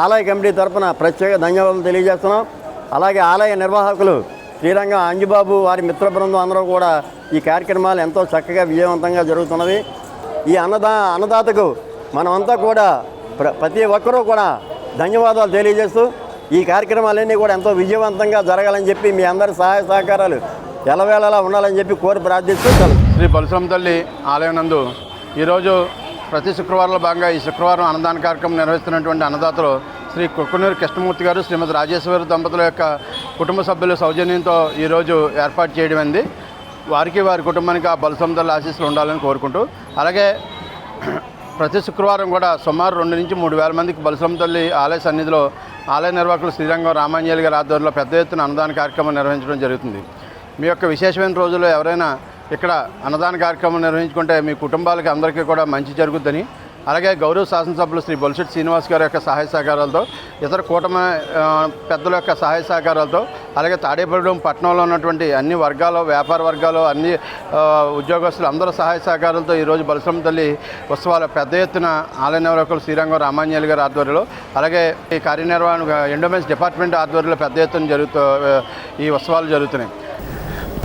ఆలయ కమిటీ తరఫున ప్రత్యేక ధన్యవాదాలు తెలియజేస్తున్నాం. అలాగే ఆలయ నిర్వాహకులు శ్రీరంగం అంజిబాబు, వారి మిత్ర బృందం అందరూ కూడా ఈ కార్యక్రమాలు ఎంతో చక్కగా విజయవంతంగా జరుగుతున్నవి. ఈ అన్నదాతకు మనమంతా కూడా ప్రతి ఒక్కరూ కూడా ధన్యవాదాలు తెలియజేస్తూ ఈ కార్యక్రమాలన్నీ కూడా ఎంతో విజయవంతంగా జరగాలని చెప్పి మీ అందరి సహాయ సహకారాలు ఎలవేళలా ఉండాలని చెప్పి కోరి ప్రార్థిస్తూ శ్రీ బలుసలమ్మ తల్లి ఆలయం నందు ఈరోజు ప్రతి శుక్రవారంలో భాగంగా ఈ శుక్రవారం అన్నదాన కార్యక్రమం నిర్వహిస్తున్నటువంటి అన్నదాతలు శ్రీ కుకునూరి కృష్ణమూర్తి గారు, శ్రీమతి రాజేశ్వరి దంపతుల యొక్క కుటుంబ సభ్యుల సౌజన్యంతో ఈరోజు ఏర్పాటు చేయడమైంది. వారికి వారి కుటుంబానికి ఆ బలుసలమ్మ తల్లి ఆశీస్సులు ఉండాలని కోరుకుంటూ, అలాగే ప్రతి శుక్రవారం కూడా సుమారు 2 నుంచి 3 వేల మందికి బలుసలమ్మ తల్లి ఆలయ సన్నిధిలో ఆలయ నిర్వాహకులు శ్రీరంగం రామాంజలి గారి ఆధ్వర్యంలో పెద్ద ఎత్తున అన్నదాన కార్యక్రమం నిర్వహించడం జరుగుతుంది. మీ యొక్క విశేషమైన రోజుల్లో ఎవరైనా ఇక్కడ అన్నదాన కార్యక్రమం నిర్వహించుకుంటే మీ కుటుంబాలకి అందరికీ కూడా మంచి జరుగుతుందని, అలాగే గౌరవ శాసనసభ్యులు శ్రీ బొలిశెట్టి శ్రీనివాస్ గారి యొక్క సహాయ సహకారాలతో, ఇతర కూటమి పెద్దల యొక్క సహాయ సహకారాలతో, అలాగే తాడేపల్లిగూడెం పట్టణంలో ఉన్నటువంటి అన్ని వర్గాలు, వ్యాపార వర్గాలు, అన్ని ఉద్యోగస్తులు అందరూ సహాయ సహకారాలతో ఈరోజు బలుసలమ్మ తల్లి ఉత్సవాలు పెద్ద ఎత్తున ఆలయ నిర్వాహకులు శ్రీరంగం రామాంజలి గారి ఆధ్వర్యంలో, అలాగే ఈ కార్యనిర్వహణ ఎండోమెంట్స్ డిపార్ట్మెంట్ ఆధ్వర్యంలో పెద్ద ఎత్తున ఈ ఉత్సవాలు జరుగుతున్నాయి.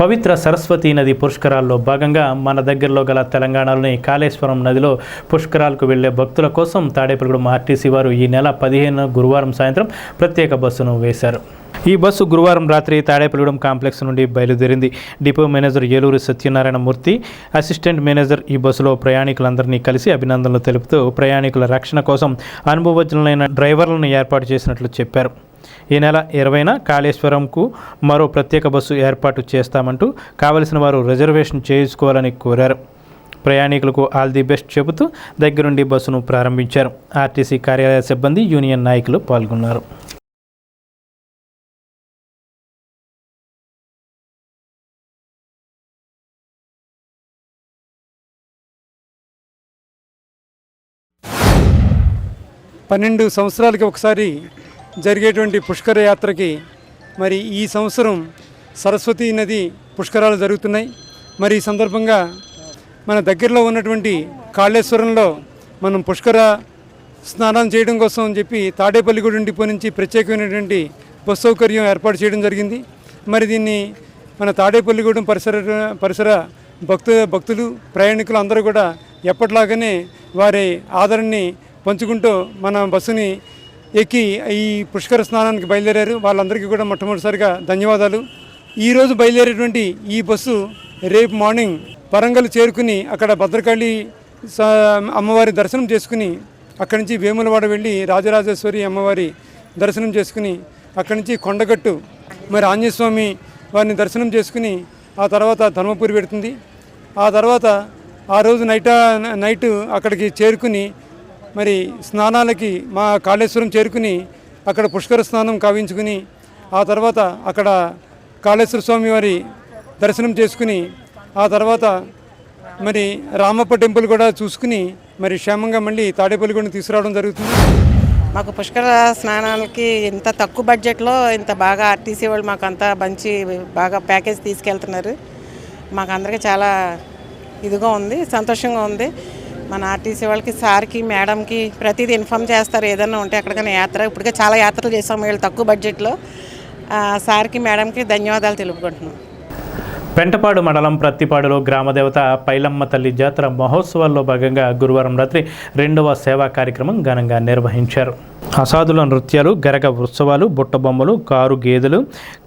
పవిత్ర సరస్వతీ నది పుష్కరాల్లో భాగంగా మన దగ్గరలో గల తెలంగాణలోని కాళేశ్వరం నదిలో పుష్కరాలకు వెళ్లే భక్తుల కోసం తాడేపల్లిగూడెం ఆర్టీసీ వారు ఈ నెల 15 గురువారం సాయంత్రం ప్రత్యేక బస్సును వేశారు. ఈ బస్సు గురువారం రాత్రి తాడేపల్లిగూడెం కాంప్లెక్స్ నుండి బయలుదేరింది. Depot manager Eluru Satyanarayana Murthy, assistant manager ఈ బస్సులో ప్రయాణికులందరినీ కలిసి అభినందనలు తెలుపుతూ ప్రయాణికుల రక్షణ కోసం అనుభవజ్ఞులైన డ్రైవర్లను ఏర్పాటు చేసినట్లు చెప్పారు. ఈ నెల 20న కాళేశ్వరంకు మరో ప్రత్యేక బస్సు ఏర్పాటు చేస్తామంటూ కావలసిన వారు రిజర్వేషన్ చేసుకోవాలని కోరారు. ప్రయాణికులకు ఆల్ ది బెస్ట్ చెబుతూ దగ్గరుండి బస్సును ప్రారంభించారు. ఆర్టీసీ కార్యాలయ సిబ్బంది, యూనియన్ నాయకులు పాల్గొన్నారు. పన్నెండు సంవత్సరాలకి ఒకసారి జరిగేటువంటి పుష్కర యాత్రకి మరి ఈ సంవత్సరం సరస్వతీ నది పుష్కరాలు జరుగుతున్నాయి. మరి ఈ సందర్భంగా మన దగ్గరలో ఉన్నటువంటి కాళేశ్వరంలో మనం పుష్కర స్నానం చేయడం కోసం అని చెప్పి తాడేపల్లిగూడెం డిపో నుంచి ప్రత్యేకమైనటువంటి బస్ సౌకర్యం ఏర్పాటు చేయడం జరిగింది. మరి దీన్ని మన తాడేపల్లిగూడెం పరిసర భక్తులు ప్రయాణికులు అందరూ కూడా ఎప్పటిలాగానే వారి ఆదరణని పంచుకుంటూ మన బస్సుని ఎక్కి ఈ పుష్కర స్నానానికి బయలుదేరారు. వాళ్ళందరికీ కూడా మొట్టమొదటిసారిగా ధన్యవాదాలు. ఈరోజు బయలుదేరేటువంటి ఈ బస్సు రేపు మార్నింగ్ వరంగల్ చేరుకుని అక్కడ భద్రకాళి అమ్మవారి దర్శనం చేసుకుని అక్కడి నుంచి వేములవాడ వెళ్ళి రాజరాజేశ్వరి అమ్మవారి దర్శనం చేసుకుని అక్కడి నుంచి కొండగట్టు మరి ఆంజనేయస్వామి వారిని దర్శనం చేసుకుని ఆ తర్వాత ధర్మపురి పెడుతుంది. ఆ తర్వాత ఆ రోజు నైట్ అక్కడికి చేరుకుని మరి స్నానాలకి మా కాళేశ్వరం చేరుకుని అక్కడ పుష్కర స్నానం కావించుకుని ఆ తర్వాత అక్కడ కాళేశ్వర స్వామి వారి దర్శనం చేసుకుని ఆ తర్వాత మరి రామప్ప టెంపుల్ కూడా చూసుకుని మరి క్షేమంగా మళ్ళీ తాడేపల్లిగూడెం తీసుకురావడం జరుగుతుంది. మాకు పుష్కర స్నానాలకి ఇంత తక్కువ బడ్జెట్లో ఇంత బాగా ఆర్టీసీ వాళ్ళు మాకు అంతా మంచి బాగా ప్యాకేజ్ తీసుకెళ్తున్నారు. మాకు అందరికీ చాలా ఇదిగా ఉంది, సంతోషంగా ఉంది. మన ఆర్టీసీ వాళ్ళకి, సార్కి, మేడంకి ప్రతిదీ ఇన్ఫామ్ చేస్తారు. ఏదైనా ఉంటే ఎక్కడికైనా యాత్ర, ఇప్పటికే చాలా యాత్రలు చేసాము వీళ్ళు తక్కువ బడ్జెట్లో. సార్కి, మేడంకి ధన్యవాదాలు తెలుపుకుంటున్నాం. పెంటపాడు మండలం ప్రత్తిపాడులో గ్రామదేవత పైలమ్మ తల్లి జాతర మహోత్సవాల్లో భాగంగా గురువారం రాత్రి 2వ సేవా కార్యక్రమం ఘనంగా నిర్వహించారు. అసాధుల నృత్యాలు, గరగ ఉత్సవాలు, బుట్టబొమ్మలు, కారు గేదెలు,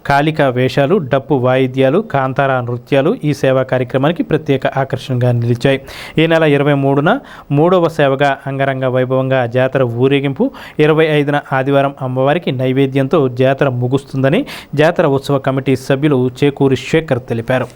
కాళిక వేషాలు, డప్పు వాయిద్యాలు, కాంతారా నృత్యాలు ఈ సేవా కార్యక్రమానికి ప్రత్యేక ఆకర్షణగా నిలిచాయి. ఈ నెల 23న 3వ సేవగా అంగరంగ వైభవంగా జాతర ఊరేగింపు, 25న ఆదివారం అమ్మవారికి నైవేద్యంతో జాతర ముగుస్తుందని జాతర ఉత్సవ కమిటీ సభ్యులు చేకూరి శేఖర్ తెలిపారు.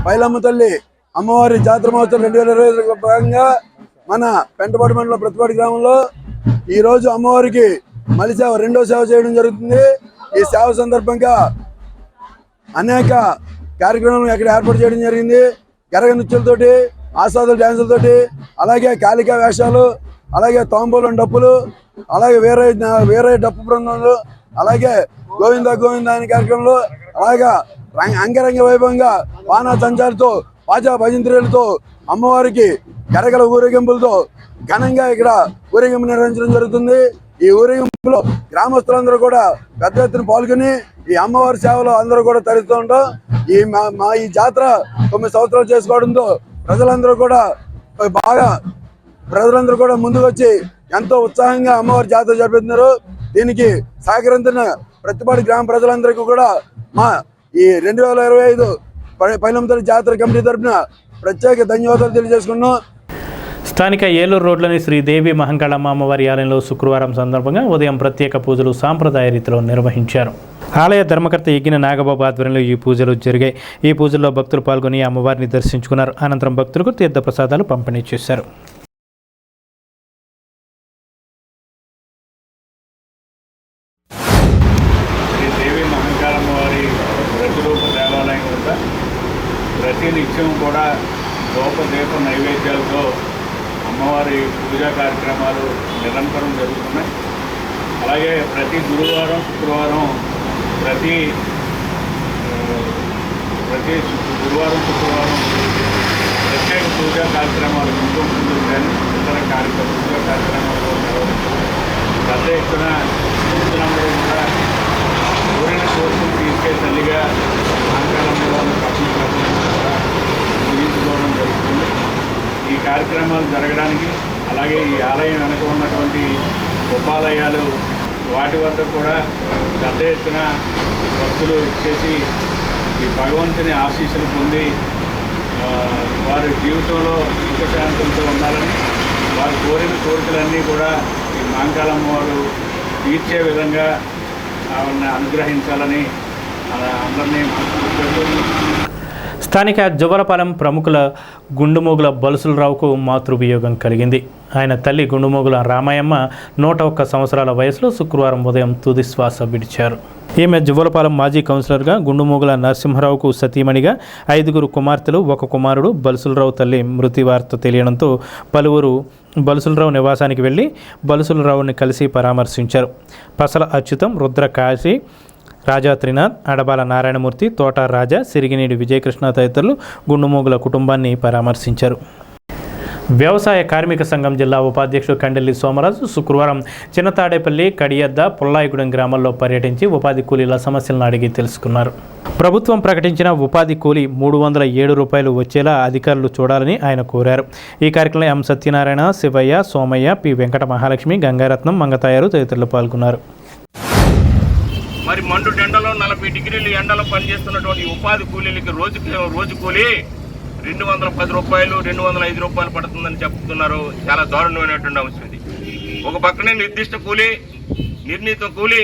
పైలమ్మ తల్లి అమ్మవారి జాతర మహోత్సవం 2025 భాగంగా మన పెంటపాడు మండలం ప్రతిపాడు గ్రామంలో ఈరోజు అమ్మవారికి మలి సేవ 2వ సేవ చేయడం జరుగుతుంది. ఈ సేవ సందర్భంగా అనేక కార్యక్రమాలను ఇక్కడ ఏర్పాటు చేయడం జరిగింది. గరగ నృత్యాలతోటి, ఆసాదుల డ్యాన్సులతోటి, అలాగే కాళికా వేషాలు, అలాగే తాంబూలం డప్పులు, అలాగే వేరే డప్పు బృందాలు, అలాగే గోవింద గోవింద అనే కార్యక్రమంలో, అలాగే అంగరంగ వైభవంగా వానా సంచాలతో, బాజా భజంత్రీలతో అమ్మవారికి గరగల ఊరేగింపులతో ఘనంగా ఇక్కడ ఊరేగింపు నిర్వహించడం జరుగుతుంది. ఈ ఊరేగింపులో గ్రామస్తులందరూ కూడా పెద్ద ఎత్తున పాల్గొని ఈ అమ్మవారి సేవలో అందరూ కూడా తరిస్తూ ఉంటాం. ఈ జాతర 9 సంవత్సరాలు చేసుకోవడంతో ప్రజలందరూ కూడా ముందుకు వచ్చి ఎంతో ఉత్సాహంగా అమ్మవారి జాతర జరిపిస్తున్నారు. దీనికి సహకరించిన ప్రతిపాడు గ్రామ ప్రజలందరికీ కూడా మా ఈ 2025 పైలమ్మ తల్లి జాతర కమిటీ తరఫున ప్రత్యేక ధన్యవాదాలు తెలియజేసుకున్నాం. స్థానిక ఏలూరు రోడ్లోని శ్రీదేవి మహంకాళమ్మ అమ్మవారి ఆలయంలో శుక్రవారం సందర్భంగా ఉదయం ప్రత్యేక పూజలు సాంప్రదాయ రీతిలో నిర్వహించారు. ఆలయ ధర్మకర్త యజ్ఞ నాగబాబు ఆధ్వర్యంలో ఈ పూజలు జరిగాయి. ఈ పూజల్లో భక్తులు పాల్గొని అమ్మవారిని దర్శించుకున్నారు. అనంతరం భక్తులకు తీర్థప్రసాదాలు పంపిణీ చేశారు. శ్రీదేవి మహంకాళమ్మవారి ప్రతిరూప దేవాలయం వద్ద ప్రతి నిత్యం కూడా దోపదీప నైవేద్యాలతో అమ్మవారి పూజా కార్యక్రమాలు నిరంతరం జరుగుతున్నాయి. అలాగే ప్రతి గురువారం శుక్రవారం ప్రతి శుక్రవారం ప్రత్యేక పూజా కార్యక్రమాలు కుంకుమ కానీ ఇతర పూజా కార్యక్రమాలు నిర్వహించారు. పెద్ద ఎత్తున భక్తులందరూ కూడా కోరిన కోరికలు తీర్చే తల్లిగా మహంకాళమ్మవారిని కూడా పూజించుకోవడం జరుగుతుంది. ఈ కార్యక్రమాలు జరగడానికి అలాగే ఈ ఆలయం వెనక ఉన్నటువంటి ఉపాలయాలు వాటి వద్ద కూడా పెద్ద ఎత్తున భక్తులు చేసి ఈ భగవంతుని ఆశీస్సులు పొంది వారి జీవితంలో సుఖశాంతులతో ఉండాలని వారు కోరిన కోరికలన్నీ కూడా ఈ మహంకాళమ్మ వారు తీర్చే విధంగా ఆవిడని అనుగ్రహించాలని అందరినీ స్థానిక జువ్వలపాలెం ప్రముఖుల గుండుమోగుల బలుసులరావుకు మాతృవియోగం కలిగింది. ఆయన తల్లి గుండుమోగుల రామయ్యమ్మ 101 సంవత్సరాల వయసులో శుక్రవారం ఉదయం తుదిశ్వాస విడిచారు. ఈమె జువ్వలపాలెం మాజీ కౌన్సిలర్గా, గుండుమోగుల నరసింహరావుకు సతీమణిగా, 5 కుమార్తెలు, 1 కుమారుడు. బలుసులరావు తల్లి మృతి వార్త తెలియడంతో పలువురు బలుసులరావు నివాసానికి వెళ్ళి బలుసులరావుని కలిసి పరామర్శించారు. పసల అచ్యుతం, రుద్ర కాశీ, రాజా త్రినాథ్, అడబాల నారాయణమూర్తి, తోట రాజా, సిరిగినేడి విజయకృష్ణ తదితరులు గుండుమోగుల కుటుంబాన్ని పరామర్శించారు. వ్యవసాయ కార్మిక సంఘం జిల్లా ఉపాధ్యక్షుడు కండెల్లి సోమరాజు శుక్రవారం చిన్నతాడేపల్లి, కడియద్ద, పుల్లాయిగూడెం గ్రామాల్లో పర్యటించి ఉపాధి కూలీల సమస్యలను అడిగి తెలుసుకున్నారు. ప్రభుత్వం ప్రకటించిన ఉపాధి కూలీ 307 రూపాయలు వచ్చేలా అధికారులు చూడాలని ఆయన కోరారు. ఈ కార్యక్రమంలో ఎం సత్యనారాయణ, శివయ్య, సోమయ్య, పి వెంకట మహాలక్ష్మి, గంగారత్నం, మంగతాయారు తదితరులు పాల్గొన్నారు. మరి మండు ఎండలో 40 డిగ్రీలు ఎండలో పనిచేస్తున్నటువంటి ఉపాధి కూలీలకి రోజు కూలీ 210 రూపాయలు, 205 రూపాయలు పడుతుందని చెప్తున్నారు. చాలా దారుణమైనటువంటి అంశం ఇది. ఒక పక్కనే నిర్దిష్ట కూలీ, నిర్ణీత కూలీ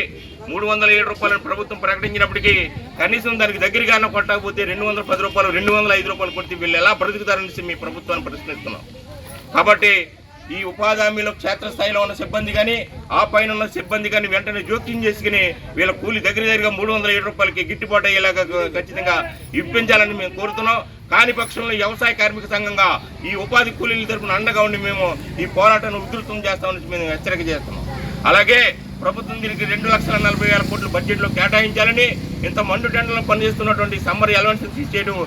307 రూపాయలను ప్రభుత్వం ప్రకటించినప్పటికీ కనీసం దానికి దగ్గరగానే కొట్టకపోతే 210 రూపాయలు, 205 రూపాయలు కొడితే వీళ్ళు ఎలా బ్రతుకుతారనేసి మీ ప్రభుత్వాన్ని ప్రశ్నిస్తున్నాం. కాబట్టి ఈ ఉపాధి హామీలో క్షేత్రస్థాయిలో ఉన్న సిబ్బంది కానీ, ఆ పైన ఉన్న సిబ్బంది కానీ వెంటనే జోక్యం చేసుకుని వీళ్ళ కూలి దగ్గరగా 307 రూపాయలకి గిట్టుబాటు అయ్యేలాగా ఖచ్చితంగా ఇప్పించాలని మేము కోరుతున్నాం. కాని పక్షంలో వ్యవసాయ కార్మిక సంఘంగా ఈ ఉపాధి కూలీల తరపున అండగా ఉండి మేము ఈ పోరాటాన్ని ఉధృతం చేస్తామని మేము హెచ్చరిక చేస్తున్నాం. అలాగే ప్రభుత్వం దీనికి 2,40,000 కోట్ల బడ్జెట్లో కేటాయించాలని, ఇంత మండు టెండర్లో పనిచేస్తున్నటువంటి సమ్మర్ అలవెన్స్ తీసేయడం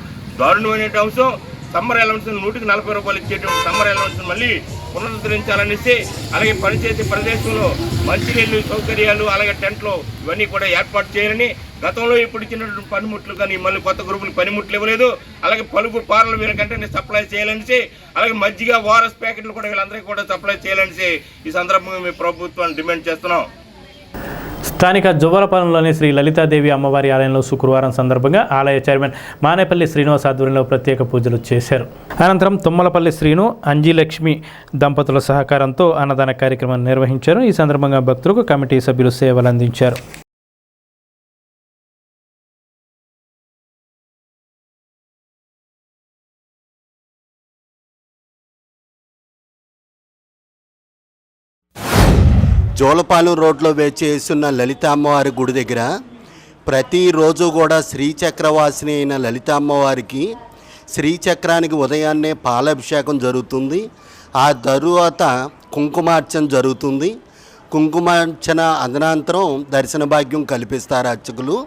దారుణమైన అంశం. సమ్మర్ అలవెన్స్ 140 రూపాయలు ఇచ్చేటువంటి సమ్మర్ అలవెన్స్ మళ్ళీ పునరుద్ధరించాలనేసి, అలాగే పనిచేసే ప్రదేశంలో మంచినీళ్ళు సౌకర్యాలు, అలాగే టెంట్లు ఇవన్నీ కూడా ఏర్పాటు చేయాలని, గతంలో ఇప్పుడు ఇచ్చినటువంటి పనిముట్లు కానీ మళ్ళీ కొత్త గ్రూపులు పనిముట్లు ఇవ్వలేదు. అలాగే పలుపు పార్లు వీళ్ళకంటే సప్లై చేయాలనేసి, అలాగే మజ్జిగ ఓఆర్ఎస్ ప్యాకెట్లు కూడా వీళ్ళందరికీ కూడా సప్లై చేయాలనేసి ఈ సందర్భంగా మేము ప్రభుత్వాన్ని డిమాండ్ చేస్తున్నాం. స్థానిక జువ్వలపాలెంలోని శ్రీ లలితాదేవి అమ్మవారి ఆలయంలో శుక్రవారం సందర్భంగా ఆలయ చైర్మన్ మానేపల్లి శ్రీనివాస్ ఆధ్వర్యంలో ప్రత్యేక పూజలు చేశారు. అనంతరం తుమ్మలపల్లి శ్రీను, అంజీలక్ష్మి దంపతుల సహకారంతో అన్నదాన కార్యక్రమాన్ని నిర్వహించారు. ఈ సందర్భంగా భక్తులకు కమిటీ సభ్యులు సేవలు అందించారు. జోలపాలెం రోడ్లో వేచేస్తున్న లలిత అమ్మవారి గుడి దగ్గర ప్రతిరోజు కూడా శ్రీచక్రవాసిని అయిన లలిత అమ్మవారికి శ్రీచక్రానికి ఉదయాన్నే పాలాభిషేకం జరుగుతుంది. ఆ తరువాత కుంకుమార్చన జరుగుతుంది. కుంకుమార్చన అనంతరం దర్శన భాగ్యం కల్పిస్తారు అర్చకులు.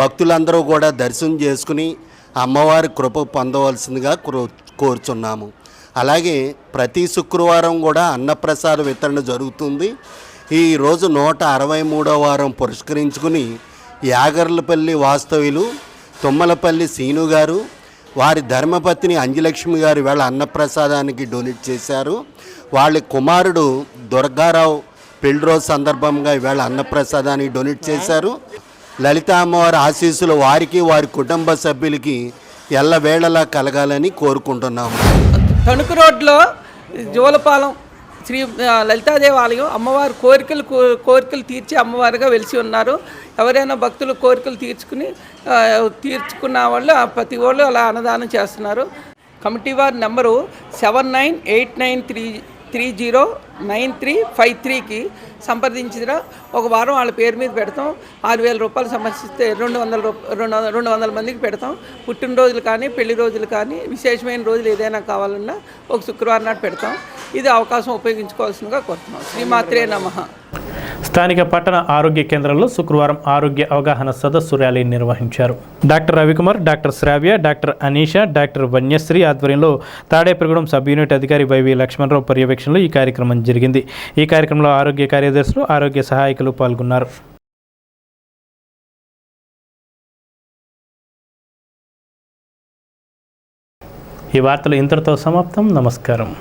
భక్తులందరూ కూడా దర్శనం చేసుకుని అమ్మవారి కృప పొందవలసిందిగా కోరుచున్నాము. అలాగే ప్రతి శుక్రవారం కూడా అన్నప్రసాద వితరణ జరుగుతుంది. ఈరోజు 163వ వారం పురస్కరించుకుని యాగర్లపల్లి వాస్తవ్యులు తుమ్మలపల్లి సీను గారు, వారి ధర్మపత్ని అంజలక్ష్మి గారు వేళ అన్నప్రసాదానికి డొనేట్ చేశారు. వాళ్ళ కుమారుడు దుర్గారావు పెళ్లి రోజు సందర్భంగా ఈవేళ అన్నప్రసాదానికి డొనేట్ చేశారు. లలిత అమ్మవారి ఆశీస్సులు వారికి, వారి కుటుంబ సభ్యులకి ఎల్లవేళలా కలగాలని కోరుకుంటున్నాము. తణుకు రోడ్లో జోలపాలెం శ్రీ లలితాదేవి ఆలయం అమ్మవారు కోరికలు తీర్చి అమ్మవారుగా వెలిసి ఉన్నారు. ఎవరైనా భక్తులు కోరికలు తీర్చుకున్న వాళ్ళు ప్రతి వాళ్ళు అలా అన్నదానం చేస్తున్నారు. కమిటీ వారి నెంబరు 7989309353కి సంప్రదించిన ఒక వారం వాళ్ళ పేరు మీద పెడతాం. 6,000 రూపాయలు సమర్పిస్తే 200 మందికి పెడతాం. పుట్టినరోజులు కానీ పెళ్లి రోజులు కానీ విశేషమైన రోజులు ఏదైనా కావాలన్నా ఒక శుక్రవారం నాడు పెడతాం. ఇది అవకాశం ఉపయోగించుకోవాల్సిందిగా కోరుతున్నాం. శ్రీమాత్రే నమః. స్థానిక పట్టణ ఆరోగ్య కేంద్రంలో శుక్రవారం ఆరోగ్య అవగాహన సదస్సు ర్యాలీ నిర్వహించారు. డాక్టర్ రవికుమార్, డాక్టర్ శ్రావ్య, డాక్టర్ అనీష, డాక్టర్ వన్యశ్రీ ఆధ్వర్యంలో తాడేపల్లిగూడెం సబ్ యూనిట్ అధికారి వైవి లక్ష్మణరావు పర్యవేక్షణలో ఈ కార్యక్రమం జరిగింది. ఈ కార్యక్రమంలో ఆరోగ్య కార్యదర్శులు, ఆరోగ్య సహాయకులు పాల్గొన్నారు. ఈ వార్తలు ఇంతటితో సమాప్తం. నమస్కారం.